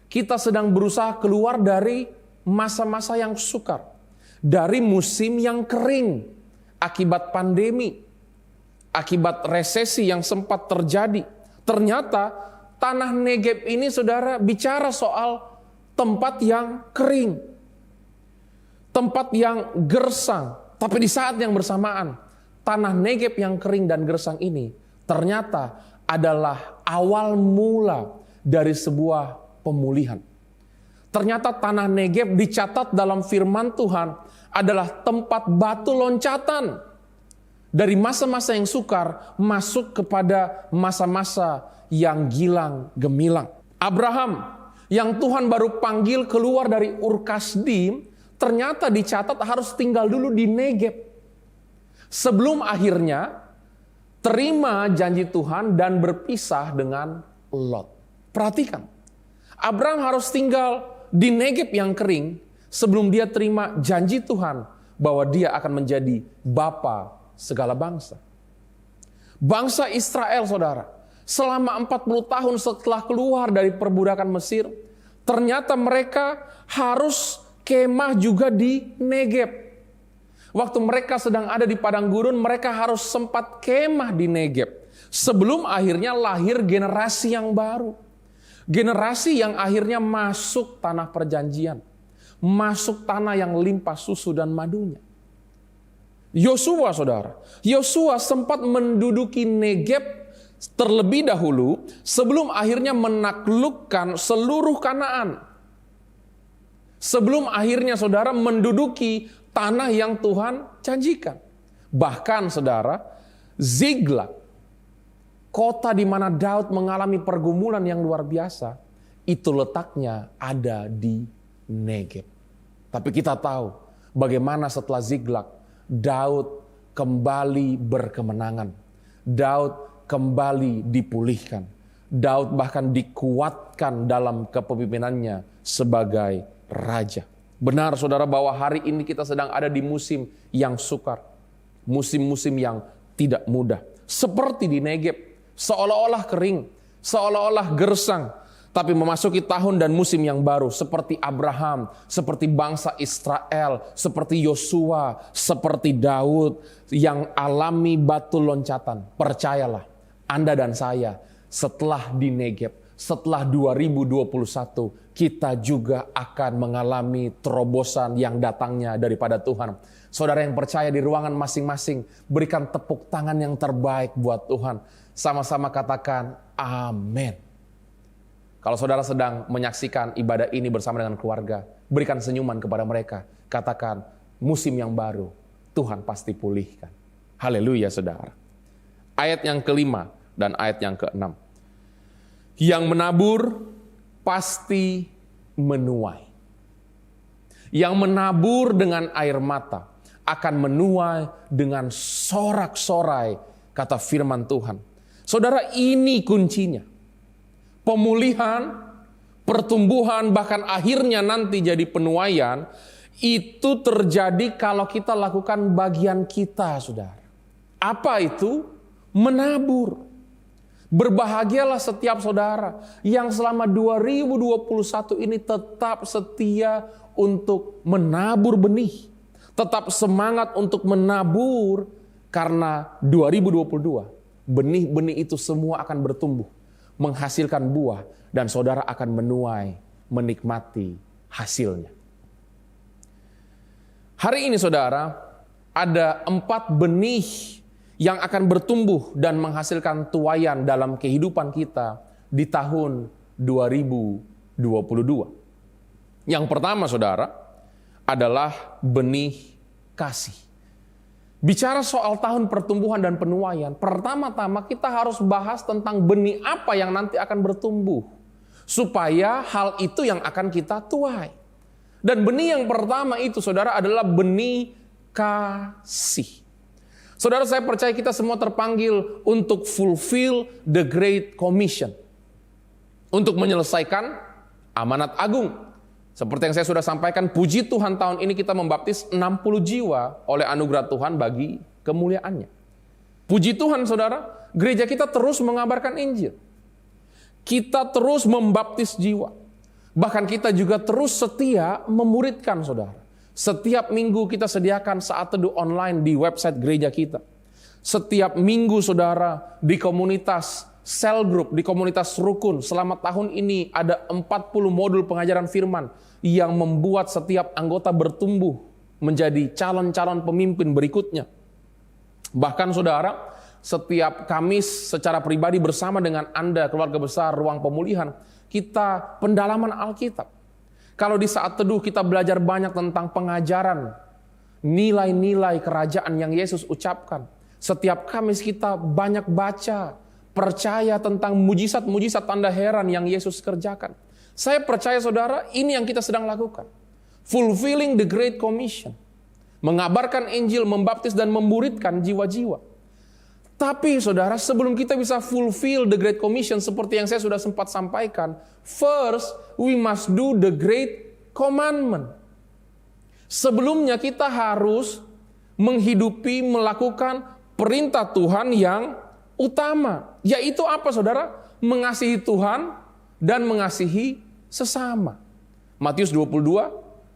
kita sedang berusaha keluar dari masa-masa yang sukar. Dari musim yang kering, akibat pandemi, akibat resesi yang sempat terjadi. Ternyata tanah Negeb ini, saudara, bicara soal tempat yang kering. Tempat yang gersang. Tapi di saat yang bersamaan, tanah Negeb yang kering dan gersang ini ternyata adalah awal mula dari sebuah pemulihan. Ternyata tanah Negeb dicatat dalam firman Tuhan adalah tempat batu loncatan dari masa-masa yang sukar masuk kepada masa-masa yang gilang gemilang. Abraham yang Tuhan baru panggil keluar dari Ur Kasdim, ternyata dicatat harus tinggal dulu di Negeb sebelum akhirnya terima janji Tuhan dan berpisah dengan Lot. Perhatikan, Abraham harus tinggal di Negeb yang kering sebelum dia terima janji Tuhan bahwa dia akan menjadi bapa segala bangsa. Bangsa Israel, saudara, selama 40 tahun setelah keluar dari perbudakan Mesir, ternyata mereka harus kemah juga di Negeb. Waktu mereka sedang ada di padang gurun, mereka harus sempat kemah di Negeb. Sebelum akhirnya lahir generasi yang baru. Generasi yang akhirnya masuk tanah perjanjian. Masuk tanah yang limpah susu dan madunya. Yosua, saudara. Yosua sempat menduduki Negeb terlebih dahulu sebelum akhirnya menaklukkan seluruh Kanaan. Sebelum akhirnya, saudara, menduduki tanah yang Tuhan janjikan. Bahkan, saudara, Ziklag, kota di mana Daud mengalami pergumulan yang luar biasa, itu letaknya ada di Negeb. Tapi kita tahu bagaimana setelah Ziklag, Daud kembali berkemenangan. Daud kembali dipulihkan. Daud bahkan dikuatkan dalam kepemimpinannya sebagai raja. Benar, saudara, bahwa hari ini kita sedang ada di musim yang sukar. Musim-musim yang tidak mudah. Seperti di Negeb, seolah-olah kering, seolah-olah gersang. Tapi memasuki tahun dan musim yang baru, seperti Abraham, seperti bangsa Israel, seperti Yosua, seperti Daud yang alami batu loncatan. Percayalah, Anda dan saya, setelah di Negeb, setelah 2021, kita juga akan mengalami terobosan yang datangnya daripada Tuhan. Saudara yang percaya di ruangan masing-masing, berikan tepuk tangan yang terbaik buat Tuhan. Sama-sama katakan amin. Kalau saudara sedang menyaksikan ibadah ini bersama dengan keluarga, berikan senyuman kepada mereka. Katakan, musim yang baru, Tuhan pasti pulihkan. Haleluya, saudara. Ayat yang kelima dan ayat yang keenam. Yang menabur pasti menuai. Yang menabur dengan air mata akan menuai dengan sorak-sorai, kata firman Tuhan. Saudara, ini kuncinya. Pemulihan, pertumbuhan, bahkan akhirnya nanti jadi penuaian, itu terjadi kalau kita lakukan bagian kita, saudara. Apa itu? Menabur. Berbahagialah setiap saudara yang selama 2021 ini tetap setia untuk menabur benih. Tetap semangat untuk menabur, karena 2022 benih-benih itu semua akan bertumbuh, menghasilkan buah, dan saudara akan menuai, menikmati hasilnya. Hari ini saudara, ada 4 benih yang akan bertumbuh dan menghasilkan tuaian dalam kehidupan kita di tahun 2022. Yang pertama saudara, adalah benih kasih. Bicara soal tahun pertumbuhan dan penuaian, pertama-tama kita harus bahas tentang benih apa yang nanti akan bertumbuh, supaya hal itu yang akan kita tuai. Dan benih yang pertama itu saudara adalah benih kasih. Saudara, saya percaya kita semua terpanggil untuk fulfill the Great Commission, untuk menyelesaikan amanat agung. Seperti yang saya sudah sampaikan, puji Tuhan tahun ini kita membaptis 60 jiwa oleh anugerah Tuhan bagi kemuliaannya. Puji Tuhan saudara, gereja kita terus mengabarkan Injil. Kita terus membaptis jiwa. Bahkan kita juga terus setia memuridkan saudara. Setiap minggu kita sediakan saat teduh online di website gereja kita. Setiap minggu saudara di komunitas cell group, di komunitas rukun, selama tahun ini ada 40 modul pengajaran firman yang membuat setiap anggota bertumbuh menjadi calon-calon pemimpin berikutnya. Bahkan saudara, setiap Kamis secara pribadi bersama dengan Anda, keluarga besar Ruang Pemulihan, kita pendalaman Alkitab. Kalau di saat teduh kita belajar banyak tentang pengajaran, nilai-nilai kerajaan yang Yesus ucapkan. Setiap Kamis kita banyak baca, percaya tentang mujizat-mujizat tanda heran yang Yesus kerjakan. Saya percaya saudara, ini yang kita sedang lakukan. Fulfilling the Great Commission. Mengabarkan Injil, membaptis dan memmuridkan jiwa-jiwa. Tapi saudara, sebelum kita bisa fulfill the Great Commission seperti yang saya sudah sempat sampaikan, first we must do the Great Commandment. Sebelumnya kita harus menghidupi, melakukan perintah Tuhan yang utama, yaitu apa saudara? Mengasihi Tuhan dan mengasihi sesama. Matius 22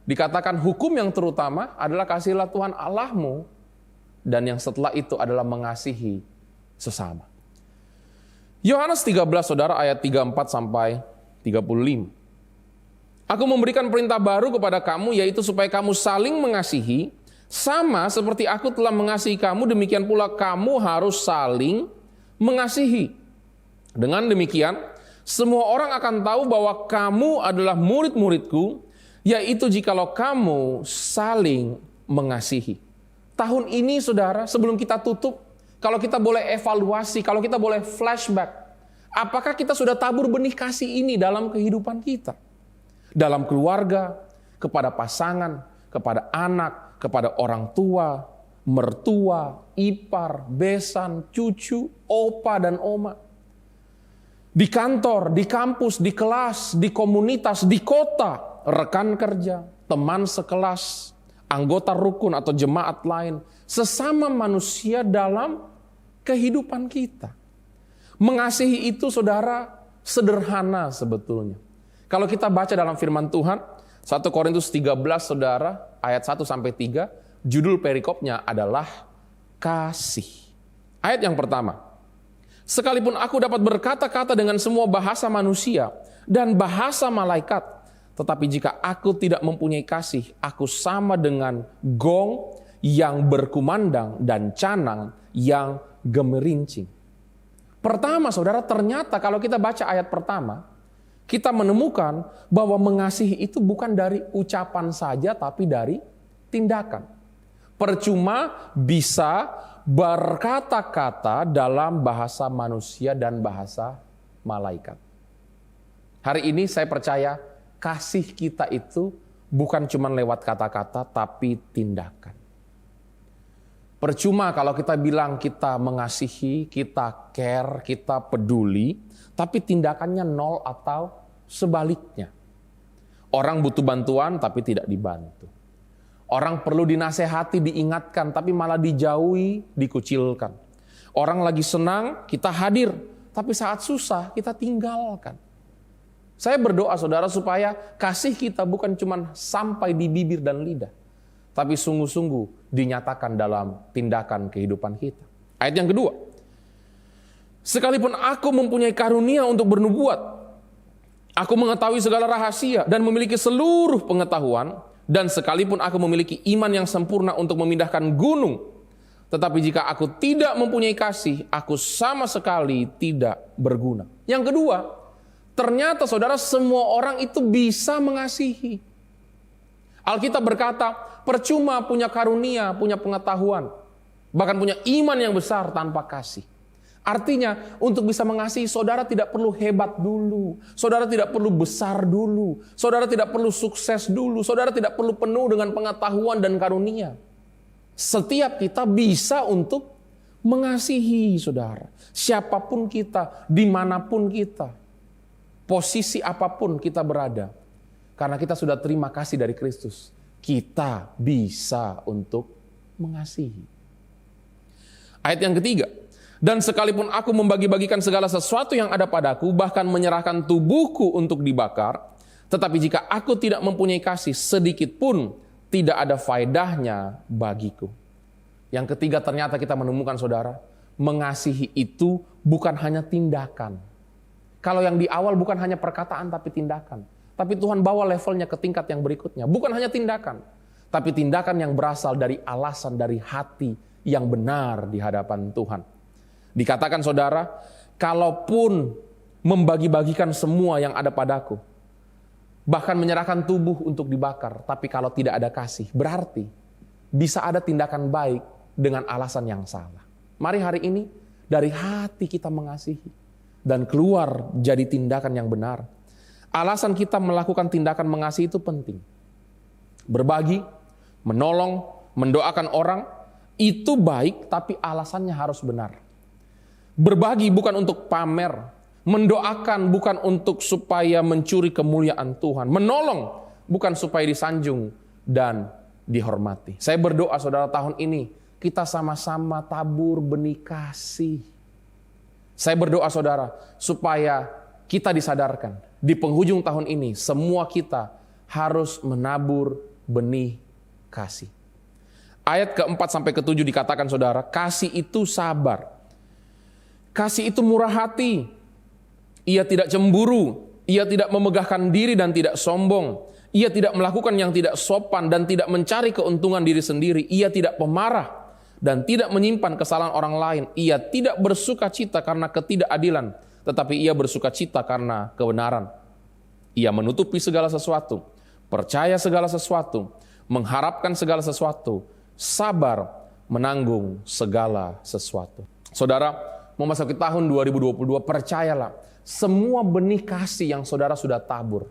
dikatakan hukum yang terutama adalah kasihilah Tuhan Allahmu, dan yang setelah itu adalah mengasihi sesama. Yohanes 13 saudara ayat 34 sampai 35. Aku memberikan perintah baru kepada kamu, yaitu supaya kamu saling mengasihi, sama seperti aku telah mengasihi kamu, demikian pula kamu harus saling mengasihi. Dengan demikian, semua orang akan tahu bahwa kamu adalah murid-muridku, yaitu jikalau kamu saling mengasihi. Tahun ini saudara, sebelum kita tutup, kalau kita boleh evaluasi, kalau kita boleh flashback, apakah kita sudah tabur benih kasih ini dalam kehidupan kita? Dalam keluarga, kepada pasangan, kepada anak, kepada orang tua, mertua, ipar, besan, cucu, opa dan oma. Di kantor, di kampus, di kelas, di komunitas, di kota, rekan kerja, teman sekelas, anggota rukun atau jemaat lain, sesama manusia dalam kehidupan kita. Mengasihi itu saudara sederhana sebetulnya. Kalau kita baca dalam firman Tuhan, 1 Korintus 13 saudara, ayat 1 sampai 3, judul perikopnya adalah kasih. Ayat yang pertama, sekalipun aku dapat berkata-kata dengan semua bahasa manusia dan bahasa malaikat, tetapi jika aku tidak mempunyai kasih, aku sama dengan gong yang berkumandang dan canang yang gemerincing. Pertama saudara, ternyata kalau kita baca ayat pertama, kita menemukan bahwa mengasihi itu bukan dari ucapan saja, tapi dari tindakan. Percuma bisa berkata-kata dalam bahasa manusia dan bahasa malaikat. Hari ini saya percaya kasih kita itu bukan cuma lewat kata-kata, tapi tindakan. Percuma kalau kita bilang kita mengasihi, kita care, kita peduli, tapi tindakannya nol atau sebaliknya. Orang butuh bantuan tapi tidak dibantu. Orang perlu dinasehati, diingatkan, tapi malah dijauhi, dikucilkan. Orang lagi senang, kita hadir, tapi saat susah kita tinggalkan. Saya berdoa saudara supaya kasih kita bukan cuma sampai di bibir dan lidah, tapi sungguh-sungguh dinyatakan dalam tindakan kehidupan kita. Ayat yang kedua, sekalipun aku mempunyai karunia untuk bernubuat, aku mengetahui segala rahasia dan memiliki seluruh pengetahuan, dan sekalipun aku memiliki iman yang sempurna untuk memindahkan gunung, tetapi jika aku tidak mempunyai kasih, aku sama sekali tidak berguna. Yang kedua, ternyata saudara semua orang itu bisa mengasihi. Alkitab berkata, percuma punya karunia, punya pengetahuan, bahkan punya iman yang besar tanpa kasih. Artinya untuk bisa mengasihi, saudara tidak perlu hebat dulu, saudara tidak perlu besar dulu, saudara tidak perlu sukses dulu, saudara tidak perlu penuh dengan pengetahuan dan karunia. Setiap kita bisa untuk mengasihi saudara, siapapun kita, dimanapun kita, posisi apapun kita berada. Karena kita sudah terima kasih dari Kristus, kita bisa untuk mengasihi. Ayat yang ketiga, dan sekalipun aku membagi-bagikan segala sesuatu yang ada padaku, bahkan menyerahkan tubuhku untuk dibakar, tetapi jika aku tidak mempunyai kasih, sedikit pun tidak ada faedahnya bagiku. Yang ketiga, ternyata kita menemukan saudara, mengasihi itu bukan hanya tindakan. Kalau yang di awal bukan hanya perkataan tapi tindakan. Tapi Tuhan bawa levelnya ke tingkat yang berikutnya. Bukan hanya tindakan, tapi tindakan yang berasal dari alasan, dari hati yang benar di hadapan Tuhan. Dikatakan saudara, kalaupun membagi-bagikan semua yang ada padaku, bahkan menyerahkan tubuh untuk dibakar, tapi kalau tidak ada kasih, berarti bisa ada tindakan baik dengan alasan yang salah. Mari hari ini dari hati kita mengasihi dan keluar jadi tindakan yang benar. Alasan kita melakukan tindakan mengasihi itu penting. Berbagi, menolong, mendoakan orang, itu baik tapi alasannya harus benar. Berbagi bukan untuk pamer, mendoakan bukan untuk supaya mencuri kemuliaan Tuhan, menolong bukan supaya disanjung dan dihormati. Saya berdoa saudara, tahun ini kita sama-sama tabur benih kasih. Saya berdoa saudara, supaya kita disadarkan di penghujung tahun ini semua kita harus menabur benih kasih. Ayat keempat sampai ketujuh dikatakan saudara, kasih itu sabar. Kasih itu murah hati, ia tidak cemburu, ia tidak memegahkan diri dan tidak sombong, ia tidak melakukan yang tidak sopan dan tidak mencari keuntungan diri sendiri, ia tidak pemarah dan tidak menyimpan kesalahan orang lain, ia tidak bersuka cita karena ketidakadilan, tetapi ia bersuka cita karena kebenaran. Ia menutupi segala sesuatu, percaya segala sesuatu, mengharapkan segala sesuatu, sabar menanggung segala sesuatu. Saudara, memasuki tahun 2022, percayalah, semua benih kasih yang saudara sudah tabur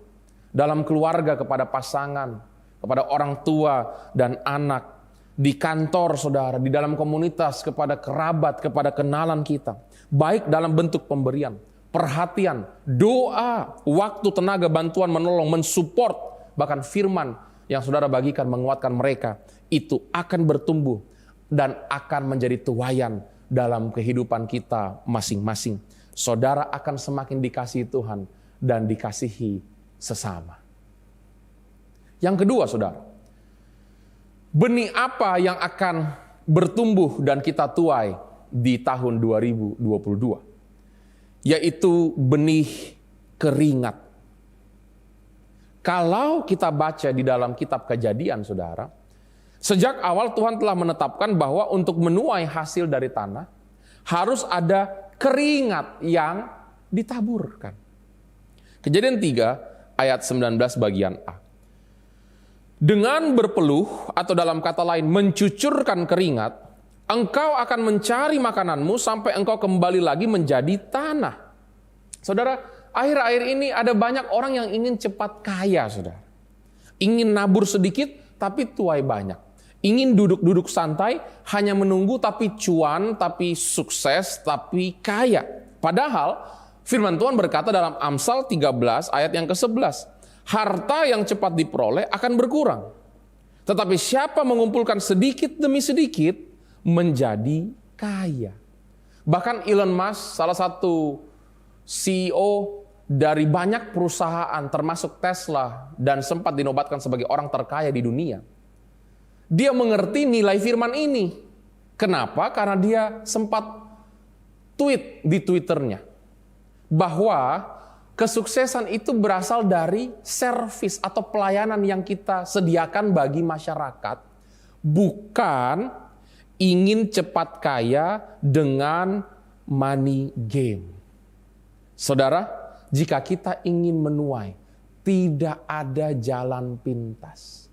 dalam keluarga, kepada pasangan, kepada orang tua dan anak, di kantor saudara, di dalam komunitas, kepada kerabat, kepada kenalan kita, baik dalam bentuk pemberian, perhatian, doa, waktu, tenaga, bantuan, menolong, mensupport, bahkan firman yang saudara bagikan menguatkan mereka, itu akan bertumbuh dan akan menjadi tuayan dalam kehidupan kita masing-masing. Saudara akan semakin dikasihi Tuhan dan dikasihi sesama. Yang kedua saudara, benih apa yang akan bertumbuh dan kita tuai di tahun 2022? Yaitu benih keringat. Kalau kita baca di dalam kitab Kejadian saudara, sejak awal Tuhan telah menetapkan bahwa untuk menuai hasil dari tanah harus ada keringat yang ditaburkan. Kejadian 3 ayat 19 bagian A. Dengan berpeluh atau dalam kata lain mencucurkan keringat, engkau akan mencari makananmu sampai engkau kembali lagi menjadi tanah. Saudara, akhir-akhir ini ada banyak orang yang ingin cepat kaya saudara. Ingin nabur sedikit tapi tuai banyak. Ingin duduk-duduk santai, hanya menunggu tapi cuan, tapi sukses, tapi kaya. Padahal firman Tuhan berkata dalam Amsal 13 ayat yang ke-11, harta yang cepat diperoleh akan berkurang. Tetapi siapa mengumpulkan sedikit demi sedikit menjadi kaya. Bahkan Elon Musk, salah satu CEO dari banyak perusahaan termasuk Tesla dan sempat dinobatkan sebagai orang terkaya di dunia. Dia mengerti nilai firman ini. Kenapa? Karena dia sempat tweet di Twitternya bahwa kesuksesan itu berasal dari servis atau pelayanan yang kita sediakan bagi masyarakat, bukan ingin cepat kaya dengan money game. Saudara, jika kita ingin menuai, tidak ada jalan pintas.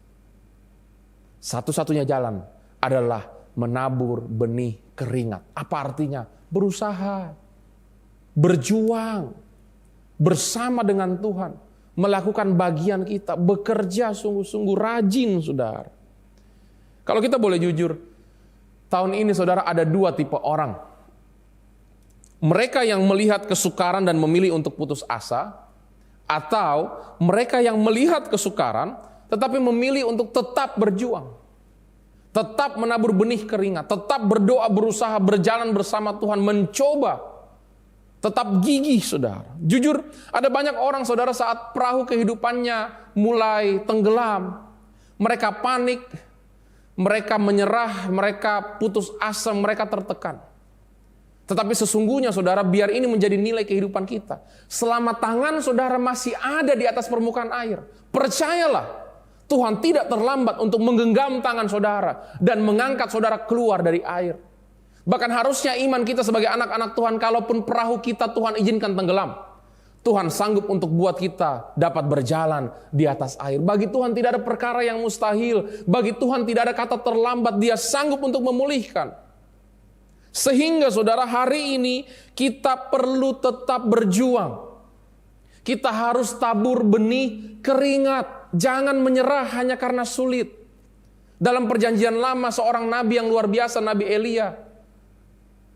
Satu-satunya jalan adalah menabur benih keringat. Apa artinya? Berusaha, berjuang, bersama dengan Tuhan, melakukan bagian kita, bekerja sungguh-sungguh rajin, saudara. Kalau kita boleh jujur, tahun ini saudara ada dua tipe orang. Mereka yang melihat kesukaran dan memilih untuk putus asa, atau mereka yang melihat kesukaran tetapi memilih untuk tetap berjuang, tetap menabur benih keringat, tetap berdoa, berusaha, berjalan bersama Tuhan, mencoba, tetap gigih, saudara. Jujur, ada banyak orang, saudara, saat perahu kehidupannya mulai tenggelam, mereka panik, mereka menyerah, mereka putus asa, mereka tertekan. Tetapi sesungguhnya, saudara, biar ini menjadi nilai kehidupan kita, selama tangan saudara masih ada di atas permukaan air, percayalah, Tuhan tidak terlambat untuk menggenggam tangan saudara dan mengangkat saudara keluar dari air. Bahkan harusnya iman kita sebagai anak-anak Tuhan, kalaupun perahu kita Tuhan izinkan tenggelam, Tuhan sanggup untuk buat kita dapat berjalan di atas air. Bagi Tuhan tidak ada perkara yang mustahil. Bagi Tuhan tidak ada kata terlambat. Dia sanggup untuk memulihkan. Sehingga saudara, hari ini kita perlu tetap berjuang. Kita harus tabur benih keringat. Jangan menyerah hanya karena sulit. Dalam perjanjian lama, seorang nabi yang luar biasa, Nabi Elia,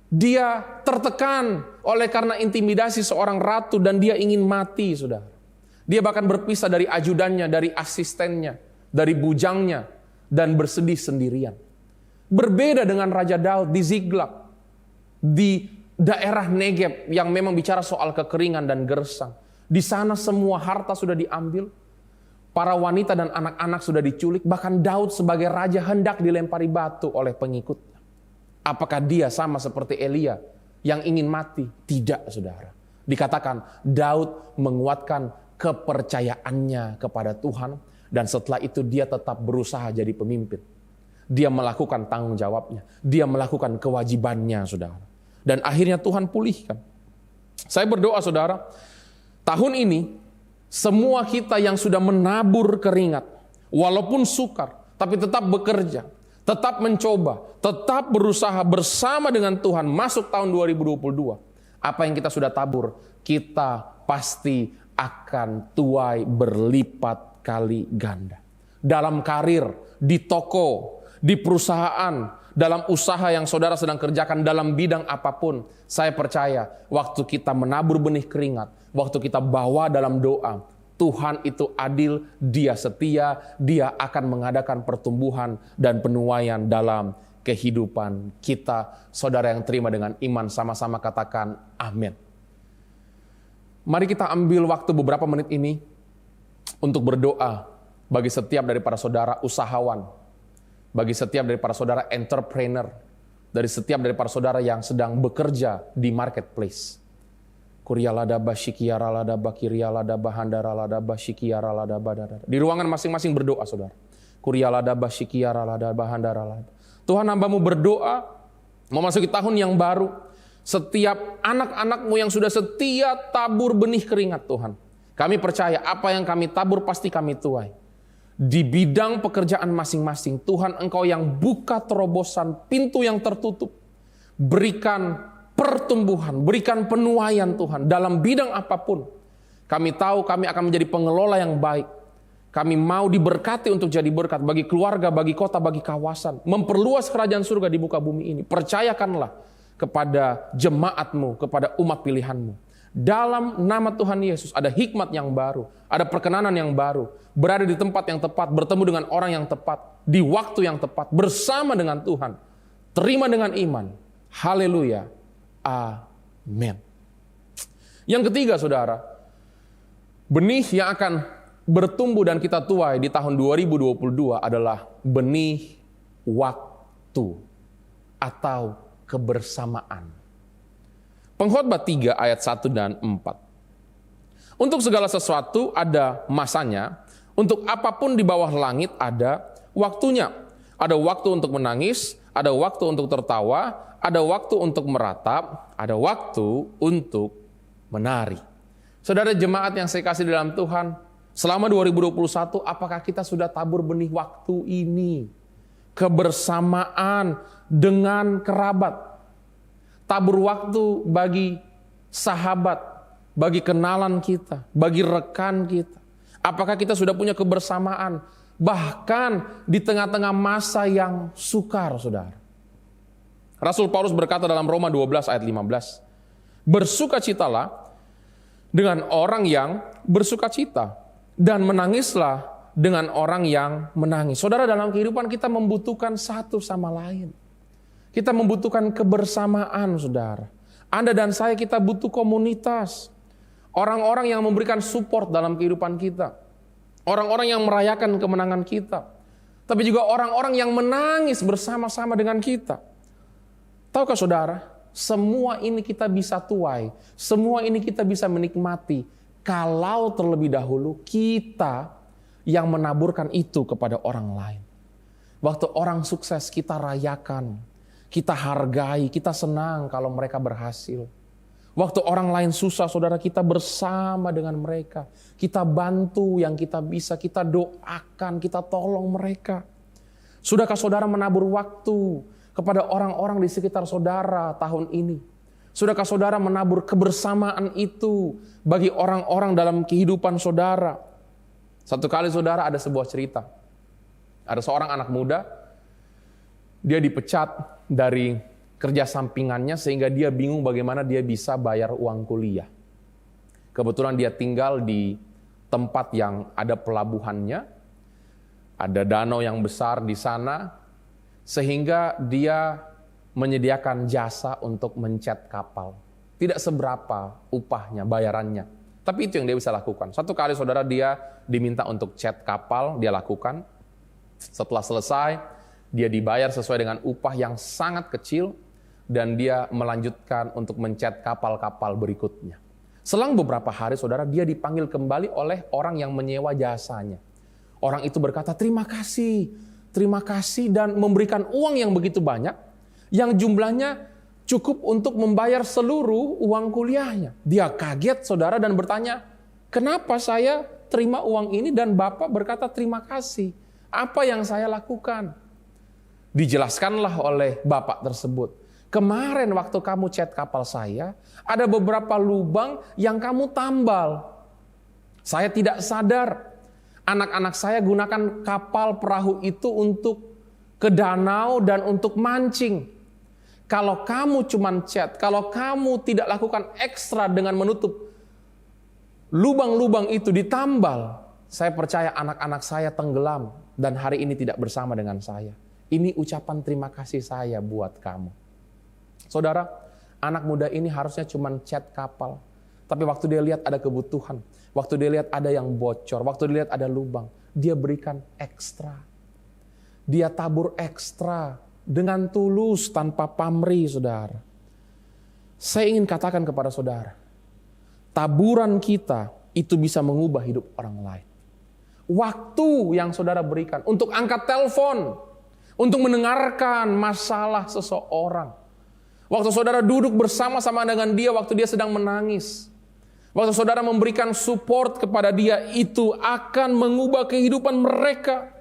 dia tertekan oleh karena intimidasi seorang ratu dan dia ingin mati, saudara. Dia bahkan berpisah dari ajudannya, dari asistennya, dari bujangnya, dan bersedih sendirian. Berbeda dengan Raja Daud di Ziklag, di daerah Negeb yang memang bicara soal kekeringan dan gersang. Di sana semua harta sudah diambil, para wanita dan anak-anak sudah diculik, bahkan Daud sebagai raja hendak dilempari batu oleh pengikutnya. Apakah dia sama seperti Elia yang ingin mati? Tidak, saudara. Dikatakan Daud menguatkan kepercayaannya kepada Tuhan, dan setelah itu dia tetap berusaha jadi pemimpin. Dia melakukan tanggung jawabnya, dia melakukan kewajibannya, saudara. Dan akhirnya Tuhan pulihkan. Saya berdoa, saudara, tahun ini semua kita yang sudah menabur keringat, walaupun sukar, tapi tetap bekerja, tetap mencoba, tetap berusaha bersama dengan Tuhan masuk tahun 2022. Apa yang kita sudah tabur, kita pasti akan tuai berlipat kali ganda. Dalam karir, di toko, di perusahaan, dalam usaha yang saudara sedang kerjakan, dalam bidang apapun, saya percaya waktu kita menabur benih keringat, waktu kita bawa dalam doa, Tuhan itu adil, Dia setia, Dia akan mengadakan pertumbuhan dan penuaian dalam kehidupan kita. Saudara yang terima dengan iman, sama-sama katakan amin. Mari kita ambil waktu beberapa menit ini untuk berdoa bagi setiap dari para saudara usahawan, bagi setiap dari para saudara entrepreneur, dari setiap dari para saudara yang sedang bekerja di marketplace. Di ruangan masing-masing berdoa, saudara. Tuhan, hambamu berdoa memasuki tahun yang baru. Setiap anak-anakmu yang sudah setia tabur benih keringat, Tuhan. Kami percaya apa yang kami tabur pasti kami tuai. Di bidang pekerjaan masing-masing, Tuhan, Engkau yang buka terobosan pintu yang tertutup. Berikan pertumbuhan, berikan penuaian, Tuhan, dalam bidang apapun. Kami tahu kami akan menjadi pengelola yang baik. Kami mau diberkati untuk jadi berkat bagi keluarga, bagi kota, bagi kawasan. Memperluas kerajaan surga di muka bumi ini. Percayakanlah kepada jemaatmu, kepada umat pilihanmu. Dalam nama Tuhan Yesus ada hikmat yang baru, ada perkenanan yang baru. Berada di tempat yang tepat, bertemu dengan orang yang tepat, di waktu yang tepat, bersama dengan Tuhan. Terima dengan iman. Haleluya. Amin. Yang ketiga, saudara, benih yang akan bertumbuh dan kita tuai di tahun 2022 adalah benih waktu atau kebersamaan. Pengkhotbah 3 ayat 1 dan 4. Untuk segala sesuatu ada masanya, untuk apapun di bawah langit ada waktunya. Ada waktu untuk menangis, ada waktu untuk tertawa, ada waktu untuk meratap, ada waktu untuk menari. Saudara jemaat yang saya kasih dalam Tuhan, selama 2021, apakah kita sudah tabur benih waktu ini? Kebersamaan dengan kerabat. Tabur waktu bagi sahabat, bagi kenalan kita, bagi rekan kita. Apakah kita sudah punya kebersamaan? Bahkan di tengah-tengah masa yang sukar, saudara. Rasul Paulus berkata dalam Roma 12 ayat 15. Bersukacitalah dengan orang yang bersukacita. Dan menangislah dengan orang yang menangis. Saudara, dalam kehidupan kita membutuhkan satu sama lain. Kita membutuhkan kebersamaan, saudara. Anda dan saya, kita butuh komunitas. Orang-orang yang memberikan support dalam kehidupan kita. Orang-orang yang merayakan kemenangan kita. Tapi juga orang-orang yang menangis bersama-sama dengan kita. Tahukah saudara, semua ini kita bisa tuai. Semua ini kita bisa menikmati. Kalau terlebih dahulu kita yang menaburkan itu kepada orang lain. Waktu orang sukses kita rayakan, kita hargai, kita senang kalau mereka berhasil. Waktu orang lain susah, saudara, kita bersama dengan mereka. Kita bantu yang kita bisa, kita doakan, kita tolong mereka. Sudahkah saudara menabur waktu kepada orang-orang di sekitar saudara tahun ini? Sudahkah saudara menabur kebersamaan itu bagi orang-orang dalam kehidupan saudara? Satu kali, saudara, ada sebuah cerita. Ada seorang anak muda, dia dipecat dari kerja sampingannya sehingga dia bingung bagaimana dia bisa bayar uang kuliah. Kebetulan dia tinggal di tempat yang ada pelabuhannya, ada danau yang besar di sana, sehingga dia menyediakan jasa untuk mencat kapal. Tidak seberapa upahnya, bayarannya. Tapi itu yang dia bisa lakukan. Satu kali, saudara, dia diminta untuk cat kapal, dia lakukan. Setelah selesai, dia dibayar sesuai dengan upah yang sangat kecil, dan dia melanjutkan untuk mencat kapal-kapal berikutnya. Selang beberapa hari, saudara, dia dipanggil kembali oleh orang yang menyewa jasanya. Orang itu berkata, terima kasih, dan memberikan uang yang begitu banyak, yang jumlahnya cukup untuk membayar seluruh uang kuliahnya. Dia kaget, saudara, dan bertanya, kenapa saya terima uang ini? Dan Bapak berkata, terima kasih. Apa yang saya lakukan? Dijelaskanlah oleh Bapak tersebut. Kemarin waktu kamu cat kapal saya, ada beberapa lubang yang kamu tambal. Saya tidak sadar. Anak-anak saya gunakan kapal perahu itu untuk ke danau dan untuk mancing. Kalau kamu cuma cat, kalau kamu tidak lakukan ekstra dengan menutup lubang-lubang itu ditambal, saya percaya anak-anak saya tenggelam dan hari ini tidak bersama dengan saya. Ini ucapan terima kasih saya buat kamu. Saudara, anak muda ini harusnya cuma cat kapal. Tapi waktu dia lihat ada kebutuhan, waktu dia lihat ada yang bocor, waktu dia lihat ada lubang, dia berikan ekstra. Dia tabur ekstra. Dengan tulus, tanpa pamrih, saudara. Saya ingin katakan kepada saudara, taburan kita itu bisa mengubah hidup orang lain. Waktu yang saudara berikan untuk angkat telepon, untuk mendengarkan masalah seseorang. Waktu saudara duduk bersama-sama dengan dia waktu dia sedang menangis. Waktu saudara memberikan support kepada dia, itu akan mengubah kehidupan mereka.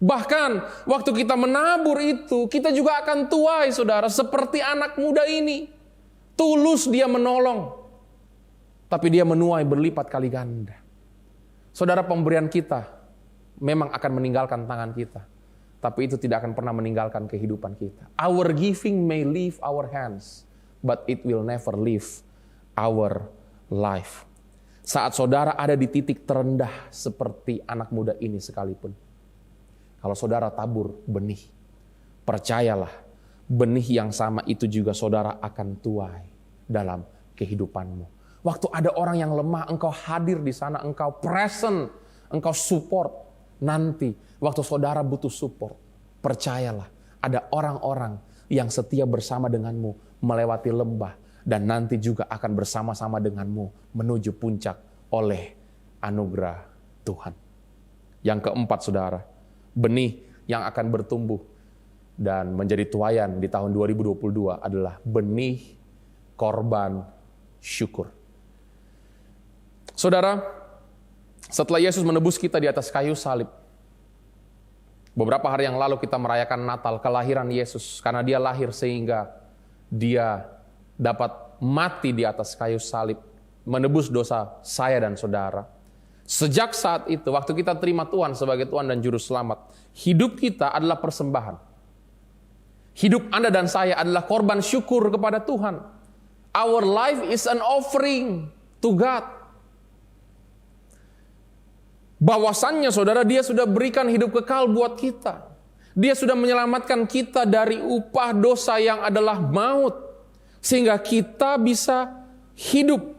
Bahkan waktu kita menabur itu, kita juga akan tuai, saudara, seperti anak muda ini. Tulus dia menolong, tapi dia menuai berlipat kali ganda. Saudara, pemberian kita memang akan meninggalkan tangan kita. Tapi itu tidak akan pernah meninggalkan kehidupan kita. Our giving may leave our hands, but it will never leave our life. Saat saudara ada di titik terendah seperti anak muda ini sekalipun, kalau saudara tabur benih, percayalah, benih yang sama itu juga saudara akan tuai dalam kehidupanmu. Waktu ada orang yang lemah, engkau hadir di sana, engkau present, engkau support. Nanti waktu saudara butuh support, percayalah, ada orang-orang yang setia bersama denganmu melewati lembah, dan nanti juga akan bersama-sama denganmu menuju puncak oleh anugerah Tuhan. Yang keempat, saudara, benih yang akan bertumbuh dan menjadi tuaian di tahun 2022 adalah benih korban syukur. Saudara, setelah Yesus menebus kita di atas kayu salib, beberapa hari yang lalu kita merayakan Natal, kelahiran Yesus, karena dia lahir sehingga dia dapat mati di atas kayu salib, menebus dosa saya dan saudara. Sejak saat itu, waktu kita terima Tuhan sebagai Tuhan dan Juru Selamat, hidup kita adalah persembahan. Hidup Anda dan saya adalah korban syukur kepada Tuhan. Our life is an offering to God. Bahwasannya saudara, dia sudah berikan hidup kekal buat kita. Dia sudah menyelamatkan kita dari upah dosa yang adalah maut. Sehingga kita bisa hidup.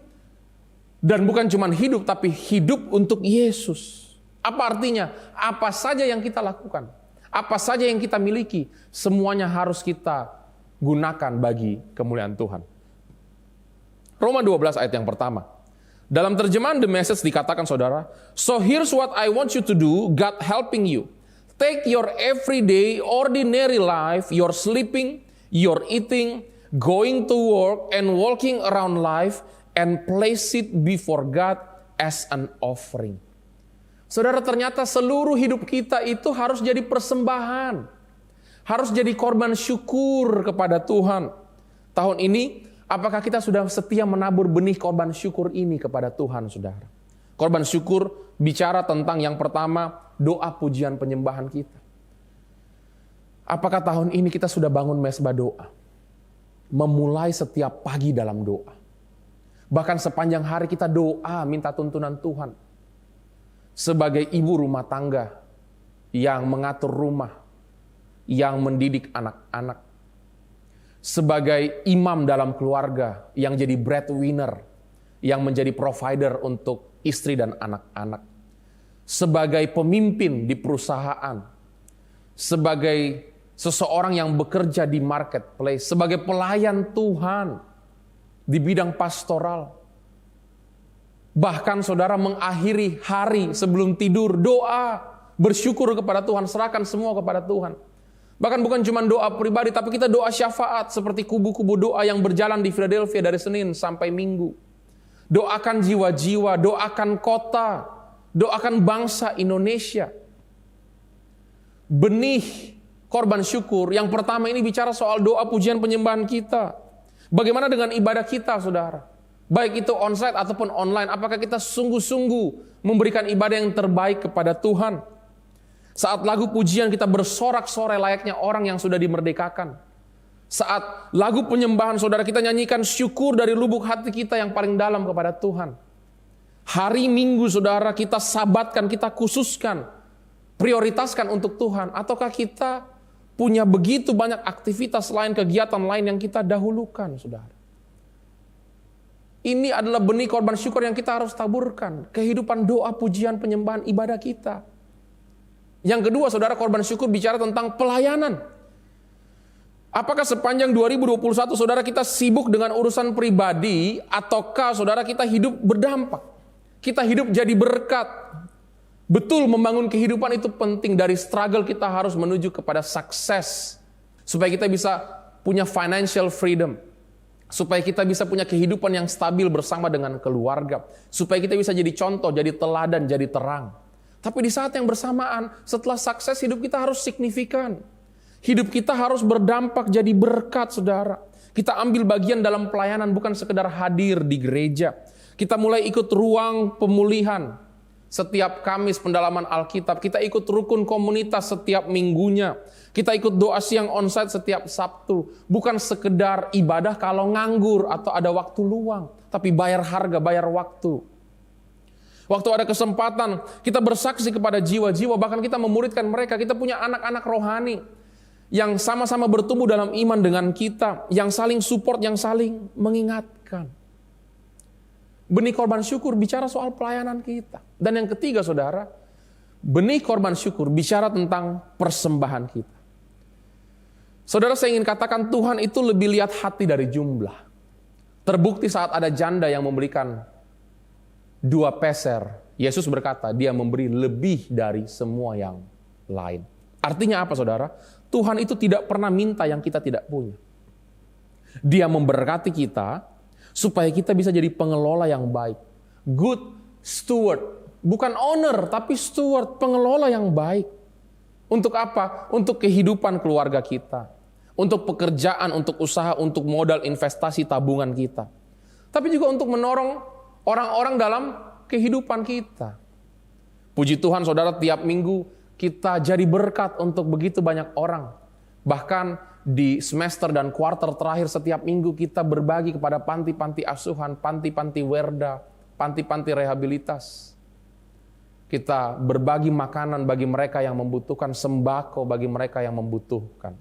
Dan bukan cuma hidup, tapi hidup untuk Yesus. Apa artinya? Apa saja yang kita lakukan, apa saja yang kita miliki, semuanya harus kita gunakan bagi kemuliaan Tuhan. Roma 12 ayat yang pertama. Dalam terjemahan The Message dikatakan, saudara, so here's what I want you to do, God helping you. Take your everyday, ordinary life, your sleeping, your eating, going to work, and walking around life, and place it before God as an offering. Saudara, ternyata seluruh hidup kita itu harus jadi persembahan. Harus jadi korban syukur kepada Tuhan. Tahun ini, apakah kita sudah setia menabur benih korban syukur ini kepada Tuhan, saudara? Korban syukur bicara tentang yang pertama, doa pujian penyembahan kita. Apakah tahun ini kita sudah bangun mesbah doa? Memulai setiap pagi dalam doa. Bahkan sepanjang hari kita doa minta tuntunan Tuhan. Sebagai ibu rumah tangga yang mengatur rumah, yang mendidik anak-anak. Sebagai imam dalam keluarga yang jadi breadwinner, yang menjadi provider untuk istri dan anak-anak. Sebagai pemimpin di perusahaan. Sebagai seseorang yang bekerja di marketplace. Sebagai pelayan Tuhan di bidang pastoral. Bahkan saudara mengakhiri hari sebelum tidur, doa, bersyukur kepada Tuhan, serahkan semua kepada Tuhan. Bahkan bukan cuma doa pribadi, tapi kita doa syafaat seperti kubu-kubu doa yang berjalan di Philadelphia dari Senin sampai Minggu. Doakan jiwa-jiwa, doakan kota, doakan bangsa Indonesia. Benih korban syukur, yang pertama ini bicara soal doa pujian penyembahan kita. Bagaimana dengan ibadah kita, saudara? Baik itu onsite ataupun online, apakah kita sungguh-sungguh memberikan ibadah yang terbaik kepada Tuhan? Saat lagu pujian kita bersorak-sorai layaknya orang yang sudah dimerdekakan. Saat lagu penyembahan saudara kita nyanyikan syukur dari lubuk hati kita yang paling dalam kepada Tuhan. Hari Minggu saudara kita sabatkan, kita khususkan, prioritaskan untuk Tuhan. Ataukah kita punya begitu banyak aktivitas lain, kegiatan lain yang kita dahulukan, saudara? Ini adalah benih korban syukur yang kita harus taburkan. Kehidupan doa, pujian, penyembahan, ibadah kita. Yang kedua, saudara, korban syukur bicara tentang pelayanan. Apakah sepanjang 2021, saudara, kita sibuk dengan urusan pribadi, ataukah, saudara, kita hidup berdampak? Kita hidup jadi berkat. Betul, membangun kehidupan itu penting. Dari struggle kita harus menuju kepada sukses. Supaya kita bisa punya financial freedom. Supaya kita bisa punya kehidupan yang stabil bersama dengan keluarga. Supaya kita bisa jadi contoh, jadi teladan, jadi terang. Tapi di saat yang bersamaan, setelah sukses, hidup kita harus signifikan. Hidup kita harus berdampak jadi berkat, saudara. Kita ambil bagian dalam pelayanan, bukan sekedar hadir di gereja. Kita mulai ikut ruang pemulihan. setiap Kamis pendalaman Alkitab. Kita ikut rukun komunitas setiap minggunya. Kita ikut doa siang onsite setiap Sabtu. Bukan sekedar ibadah kalau nganggur atau ada waktu luang. Tapi bayar harga, bayar waktu. Waktu ada kesempatan, kita bersaksi kepada jiwa-jiwa. Bahkan kita memuridkan mereka. Kita punya anak-anak rohani yang sama-sama bertumbuh dalam iman dengan kita. Yang saling support, yang saling mengingatkan. Benih korban syukur bicara soal pelayanan kita. Dan yang ketiga saudara, benih korban syukur bicara tentang persembahan kita. Saudara, saya ingin katakan Tuhan itu lebih lihat hati dari jumlah. Terbukti saat ada janda yang memberikan 2 peser. Yesus berkata, dia memberi lebih dari semua yang lain. Artinya apa saudara? Tuhan itu tidak pernah minta yang kita tidak punya. Dia memberkati kita supaya kita bisa jadi pengelola yang baik. Good steward. Bukan owner, tapi steward, pengelola yang baik. Untuk apa? Untuk kehidupan keluarga kita. Untuk pekerjaan, untuk usaha, untuk modal investasi tabungan kita. Tapi juga untuk menorong orang-orang dalam kehidupan kita. Puji Tuhan saudara, tiap minggu kita jadi berkat untuk begitu banyak orang. Bahkan di semester dan kuarter terakhir setiap minggu kita berbagi kepada panti-panti asuhan, panti-panti werda, panti-panti rehabilitas. Kita berbagi makanan bagi mereka yang membutuhkan, sembako bagi mereka yang membutuhkan.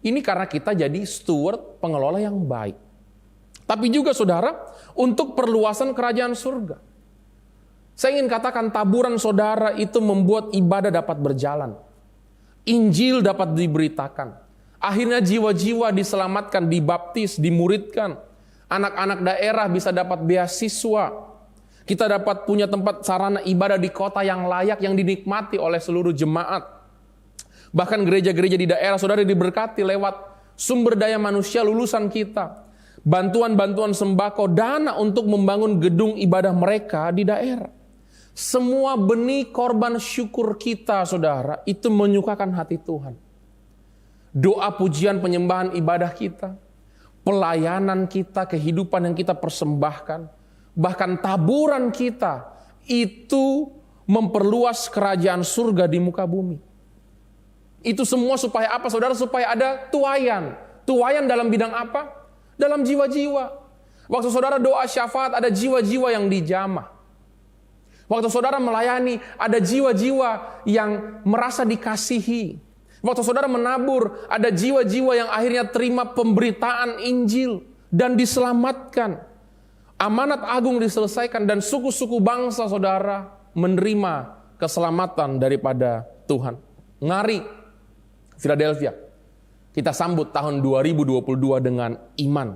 Ini karena kita jadi steward, pengelola yang baik. Tapi juga saudara, untuk perluasan kerajaan surga. Saya ingin katakan taburan saudara itu membuat ibadah dapat berjalan. Injil dapat diberitakan. Akhirnya jiwa-jiwa diselamatkan, dibaptis, dimuridkan. Anak-anak daerah bisa dapat beasiswa. Kita dapat punya tempat sarana ibadah di kota yang layak, yang dinikmati oleh seluruh jemaat. Bahkan gereja-gereja di daerah saudara diberkati lewat sumber daya manusia lulusan kita. Bantuan-bantuan sembako, dana untuk membangun gedung ibadah mereka di daerah. Semua benih korban syukur kita saudara, itu menyukakan hati Tuhan. Doa pujian penyembahan ibadah kita, pelayanan kita, kehidupan yang kita persembahkan, bahkan taburan kita, itu memperluas kerajaan surga di muka bumi. Itu semua supaya apa saudara? Supaya ada tuayan. Tuayan dalam bidang apa? Dalam jiwa-jiwa. Waktu saudara doa syafaat, ada jiwa-jiwa yang dijamah. Waktu saudara melayani, ada jiwa-jiwa yang merasa dikasihi. Waktu saudara menabur, ada jiwa-jiwa yang akhirnya terima pemberitaan Injil dan diselamatkan. Amanat agung diselesaikan dan suku-suku bangsa saudara menerima keselamatan daripada Tuhan. Ngari, Philadelphia, kita sambut tahun 2022 dengan iman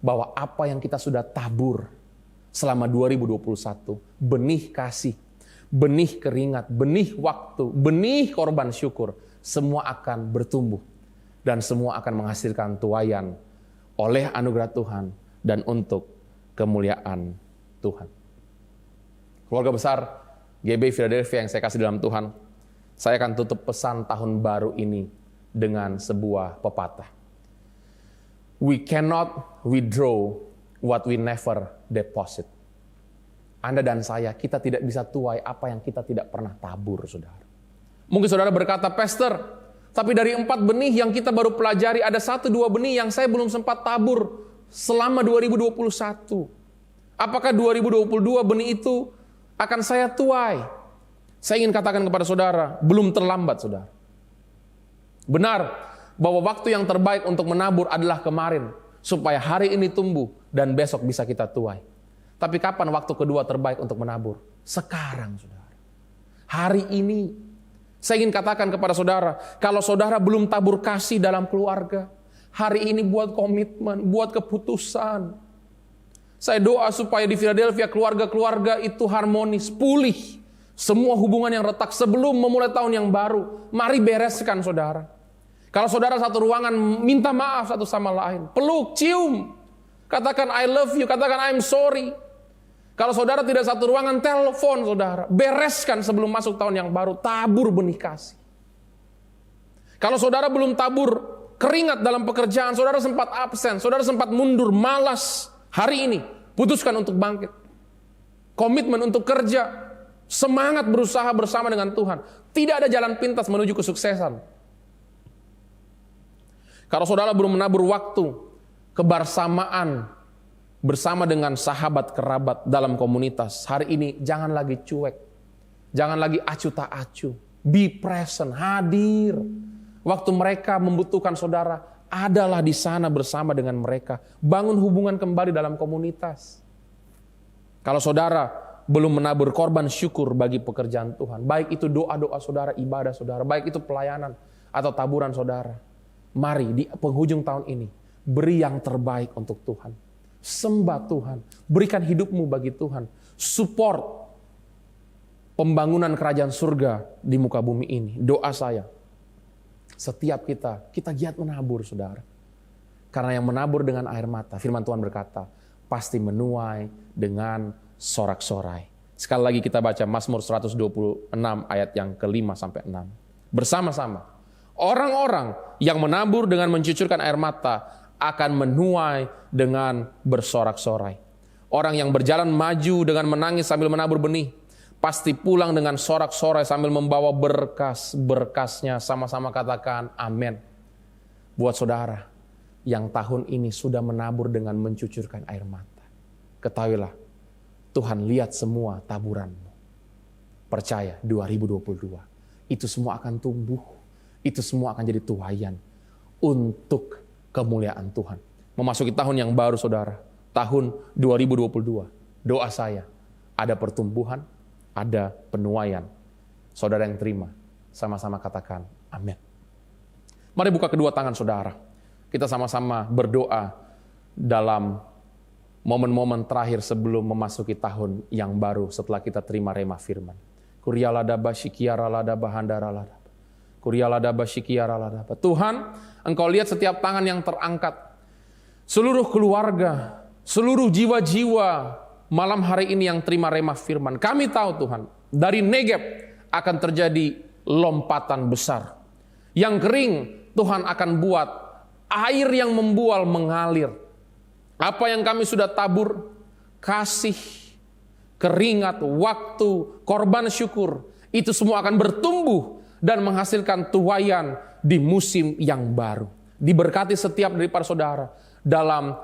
bahwa apa yang kita sudah tabur selama 2021, benih kasih, benih keringat, benih waktu, benih korban syukur, semua akan bertumbuh dan semua akan menghasilkan tuayan oleh anugerah Tuhan dan untuk kemuliaan Tuhan. Keluarga besar GBI Philadelphia yang saya kasih dalam Tuhan, saya akan tutup pesan tahun baru ini dengan sebuah pepatah. We cannot withdraw what we never deposit. Anda dan saya, kita tidak bisa tuai apa yang kita tidak pernah tabur, saudara. Mungkin saudara berkata, Pastor, tapi dari 4 benih yang kita baru pelajari, ada 1-2 benih yang saya belum sempat tabur selama 2021. Apakah 2022 benih itu akan saya tuai? Saya ingin katakan kepada saudara, belum terlambat saudara. Benar bahwa waktu yang terbaik untuk menabur adalah kemarin, supaya hari ini tumbuh dan besok bisa kita tuai. Tapi kapan waktu kedua terbaik untuk menabur? Sekarang saudara. Hari ini. Saya ingin katakan kepada saudara, kalau saudara belum tabur kasih dalam keluarga, hari ini buat komitmen, buat keputusan. Saya doa supaya di Philadelphia keluarga-keluarga itu harmonis, pulih. Semua hubungan yang retak sebelum memulai tahun yang baru, mari bereskan saudara. Kalau saudara satu ruangan, minta maaf satu sama lain. Peluk, cium. Katakan I love you, katakan I'm sorry. Kalau saudara tidak satu ruangan, telepon saudara. Bereskan sebelum masuk tahun yang baru, tabur benih kasih. Kalau saudara belum tabur keringat dalam pekerjaan, saudara sempat absen, saudara sempat mundur, malas. Hari ini, putuskan untuk bangkit. Komitmen untuk kerja. Semangat berusaha bersama dengan Tuhan. Tidak ada jalan pintas menuju kesuksesan. Kalau saudara belum menabur waktu, kebersamaan bersama dengan sahabat kerabat dalam komunitas, hari ini jangan lagi cuek. Jangan lagi acuh tak acuh. Be present, hadir. Waktu mereka membutuhkan saudara, adalah di sana bersama dengan mereka. Bangun hubungan kembali dalam komunitas. Kalau saudara belum menabur korban syukur bagi pekerjaan Tuhan, baik itu doa-doa saudara, ibadah saudara, baik itu pelayanan atau taburan saudara, mari di penghujung tahun ini, beri yang terbaik untuk Tuhan. Sembah Tuhan, berikan hidupmu bagi Tuhan. Support pembangunan kerajaan surga di muka bumi ini. Doa saya, setiap kita giat menabur, saudara. Karena yang menabur dengan air mata, firman Tuhan berkata, pasti menuai dengan sorak-sorai. Sekali lagi kita baca Mazmur 126 ayat yang ke-5 sampai 6. Bersama-sama, orang-orang yang menabur dengan mencucurkan air mata akan menuai dengan bersorak-sorai. Orang yang berjalan maju dengan menangis sambil menabur benih, pasti pulang dengan sorak-sorai sambil membawa berkas-berkasnya. Sama-sama katakan amin. Buat saudara yang tahun ini sudah menabur dengan mencucurkan air mata, ketahuilah Tuhan lihat semua taburanmu. Percaya 2022 itu semua akan tumbuh, itu semua akan jadi tuaian untuk kemuliaan Tuhan. Memasuki tahun yang baru saudara, tahun 2022, doa saya ada pertumbuhan, ada penuaian. Saudara yang terima, sama-sama katakan amin. Mari buka kedua tangan saudara. Kita sama-sama berdoa dalam momen-momen terakhir sebelum memasuki tahun yang baru setelah kita terima rema firman. Kuryaladaba syikiaraladaba handaraladaba. Kuryaladaba syikiaraladaba. Tuhan, Engkau lihat setiap tangan yang terangkat. Seluruh keluarga, seluruh jiwa-jiwa malam hari ini yang terima rema firman. Kami tahu Tuhan, dari Negeb akan terjadi lompatan besar. Yang kering Tuhan akan buat air yang membual mengalir. Apa yang kami sudah tabur, kasih, keringat, waktu, korban syukur, itu semua akan bertumbuh dan menghasilkan tuaian di musim yang baru. Diberkati setiap dari para saudara dalam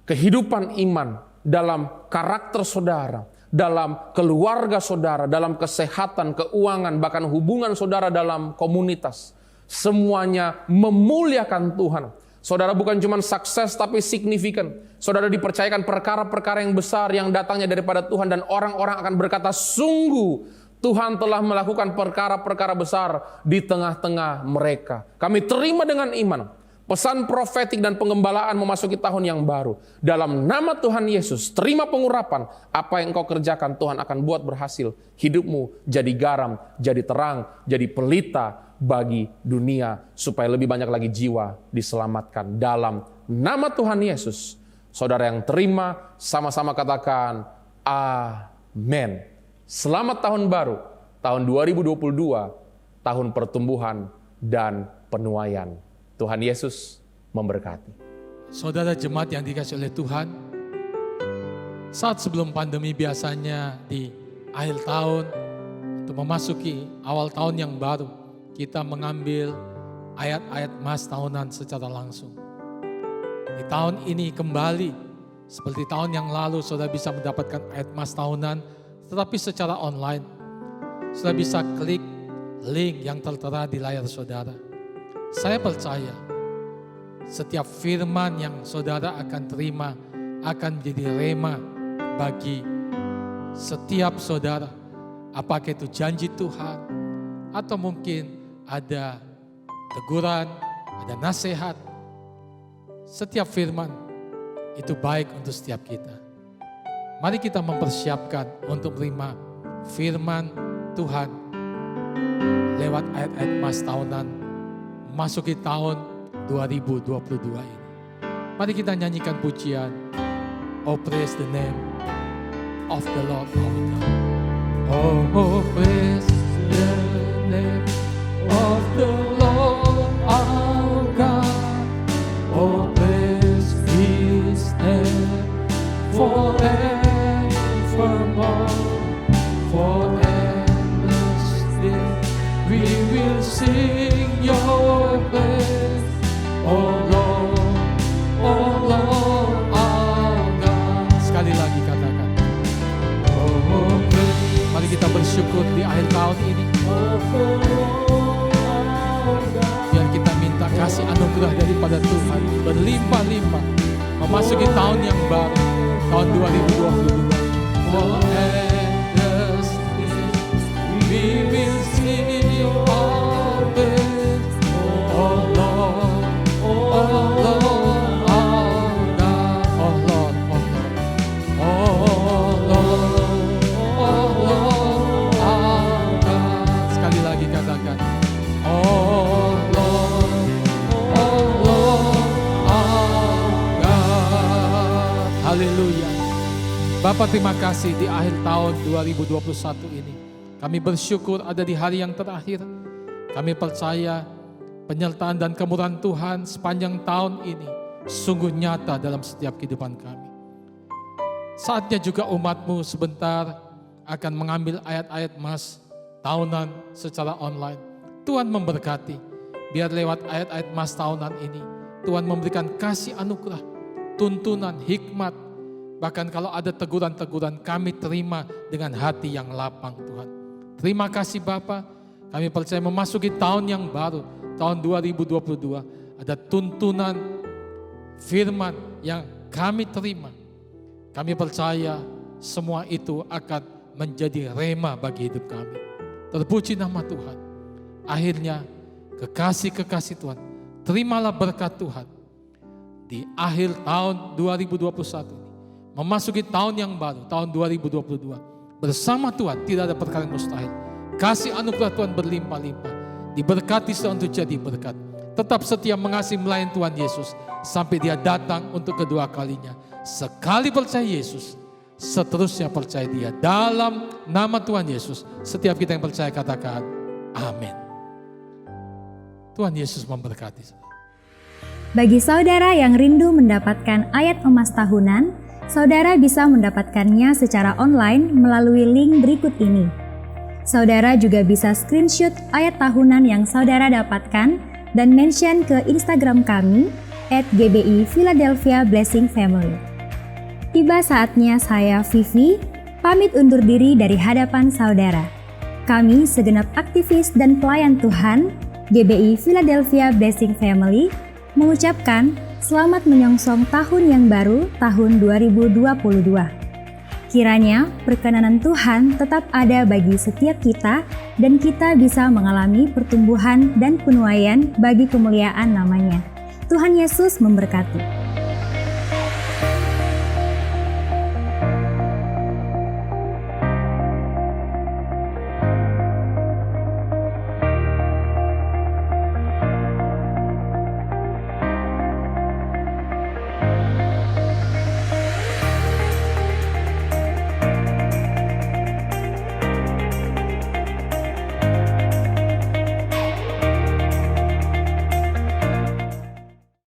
kehidupan iman, dalam karakter saudara, dalam keluarga saudara, dalam kesehatan, keuangan, bahkan hubungan saudara dalam komunitas. Semuanya memuliakan Tuhan. Saudara bukan cuma sukses tapi signifikan. Saudara dipercayakan perkara-perkara yang besar yang datangnya daripada Tuhan, dan orang-orang akan berkata, sungguh Tuhan telah melakukan perkara-perkara besar di tengah-tengah mereka. Kami terima dengan iman pesan profetik dan penggembalaan memasuki tahun yang baru. Dalam nama Tuhan Yesus, terima pengurapan. Apa yang Engkau kerjakan Tuhan akan buat berhasil. Hidupmu jadi garam, jadi terang, jadi pelita bagi dunia, supaya lebih banyak lagi jiwa diselamatkan. Dalam nama Tuhan Yesus, saudara yang terima, sama-sama katakan amin. Selamat tahun baru, tahun 2022, tahun pertumbuhan dan penuaian. Tuhan Yesus memberkati. Saudara jemaat yang dikasihi oleh Tuhan, saat sebelum pandemi biasanya di akhir tahun, untuk memasuki awal tahun yang baru, kita mengambil ayat-ayat mas tahunan secara langsung. Di tahun ini kembali, seperti tahun yang lalu, saudara bisa mendapatkan ayat mas tahunan, tetapi secara online. Saudara bisa klik link yang tertera di layar saudara. Saya percaya, setiap firman yang saudara akan terima akan menjadi rema bagi setiap saudara. Apakah itu janji Tuhan, atau mungkin ada teguran, ada nasihat. Setiap firman itu baik untuk setiap kita. Mari kita mempersiapkan untuk menerima firman Tuhan lewat ayat-ayat mas tahunan memasuki tahun 2022 ini. Mari kita nyanyikan pujian, Oh praise the name of the Lord our God. Oh praise the name of the Lord our God. Oh praise His name forevermore, forever. anugerah daripada Tuhan berlimpah-limpah memasuki tahun yang baru, tahun 2022. Oh, and the street we will sing of it. Oh Lord, oh Lord, our God. Oh Lord, oh Lord, oh Lord, oh Lord, our God. Sekali lagi katakan, oh Lord, oh Lord, our God. Haleluya. Bapak, terima kasih di akhir tahun 2021 ini. Kami bersyukur ada di hari yang terakhir. Kami percaya penyertaan dan kemurahan Tuhan sepanjang tahun ini sungguh nyata dalam setiap kehidupan kami. Saatnya juga umat-Mu sebentar akan mengambil ayat-ayat emas tahunan secara online. Tuhan memberkati. Biar lewat ayat-ayat emas tahunan ini, Tuhan memberikan kasih anugerah, tuntunan, hikmat. Bahkan kalau ada teguran-teguran, kami terima dengan hati yang lapang, Tuhan. Terima kasih Bapa. Kami percaya memasuki tahun yang baru, tahun 2022. Ada tuntunan firman yang kami terima. Kami percaya semua itu akan menjadi rema bagi hidup kami. Terpuji nama Tuhan. Akhirnya kekasih-kekasih Tuhan, terimalah berkat Tuhan. Di akhir tahun 2021 ini, memasuki tahun yang baru, tahun 2022. Bersama Tuhan tidak ada perkara yang mustahil. Kasih anugerah Tuhan berlimpah-limpah. Diberkati untuk jadi berkat. Tetap setia mengasihi melayani Tuhan Yesus sampai Dia datang untuk kedua kalinya. Sekali percaya Yesus, seterusnya percaya Dia. Dalam nama Tuhan Yesus, setiap kita yang percaya katakan amin. Tuhan Yesus memberkati. Bagi saudara yang rindu mendapatkan ayat emas tahunan, saudara bisa mendapatkannya secara online melalui link berikut ini. Saudara juga bisa screenshot ayat tahunan yang saudara dapatkan dan mention ke Instagram kami @GBI Philadelphia Blessing Family. Tiba saatnya saya, Vivi, pamit undur diri dari hadapan saudara. Kami segenap aktivis dan pelayan Tuhan, GBI Philadelphia Blessing Family, mengucapkan selamat menyongsong tahun yang baru, tahun 2022. Kiranya perkenanan Tuhan tetap ada bagi setiap kita dan kita bisa mengalami pertumbuhan dan penuaian bagi kemuliaan namanya. Tuhan Yesus memberkati.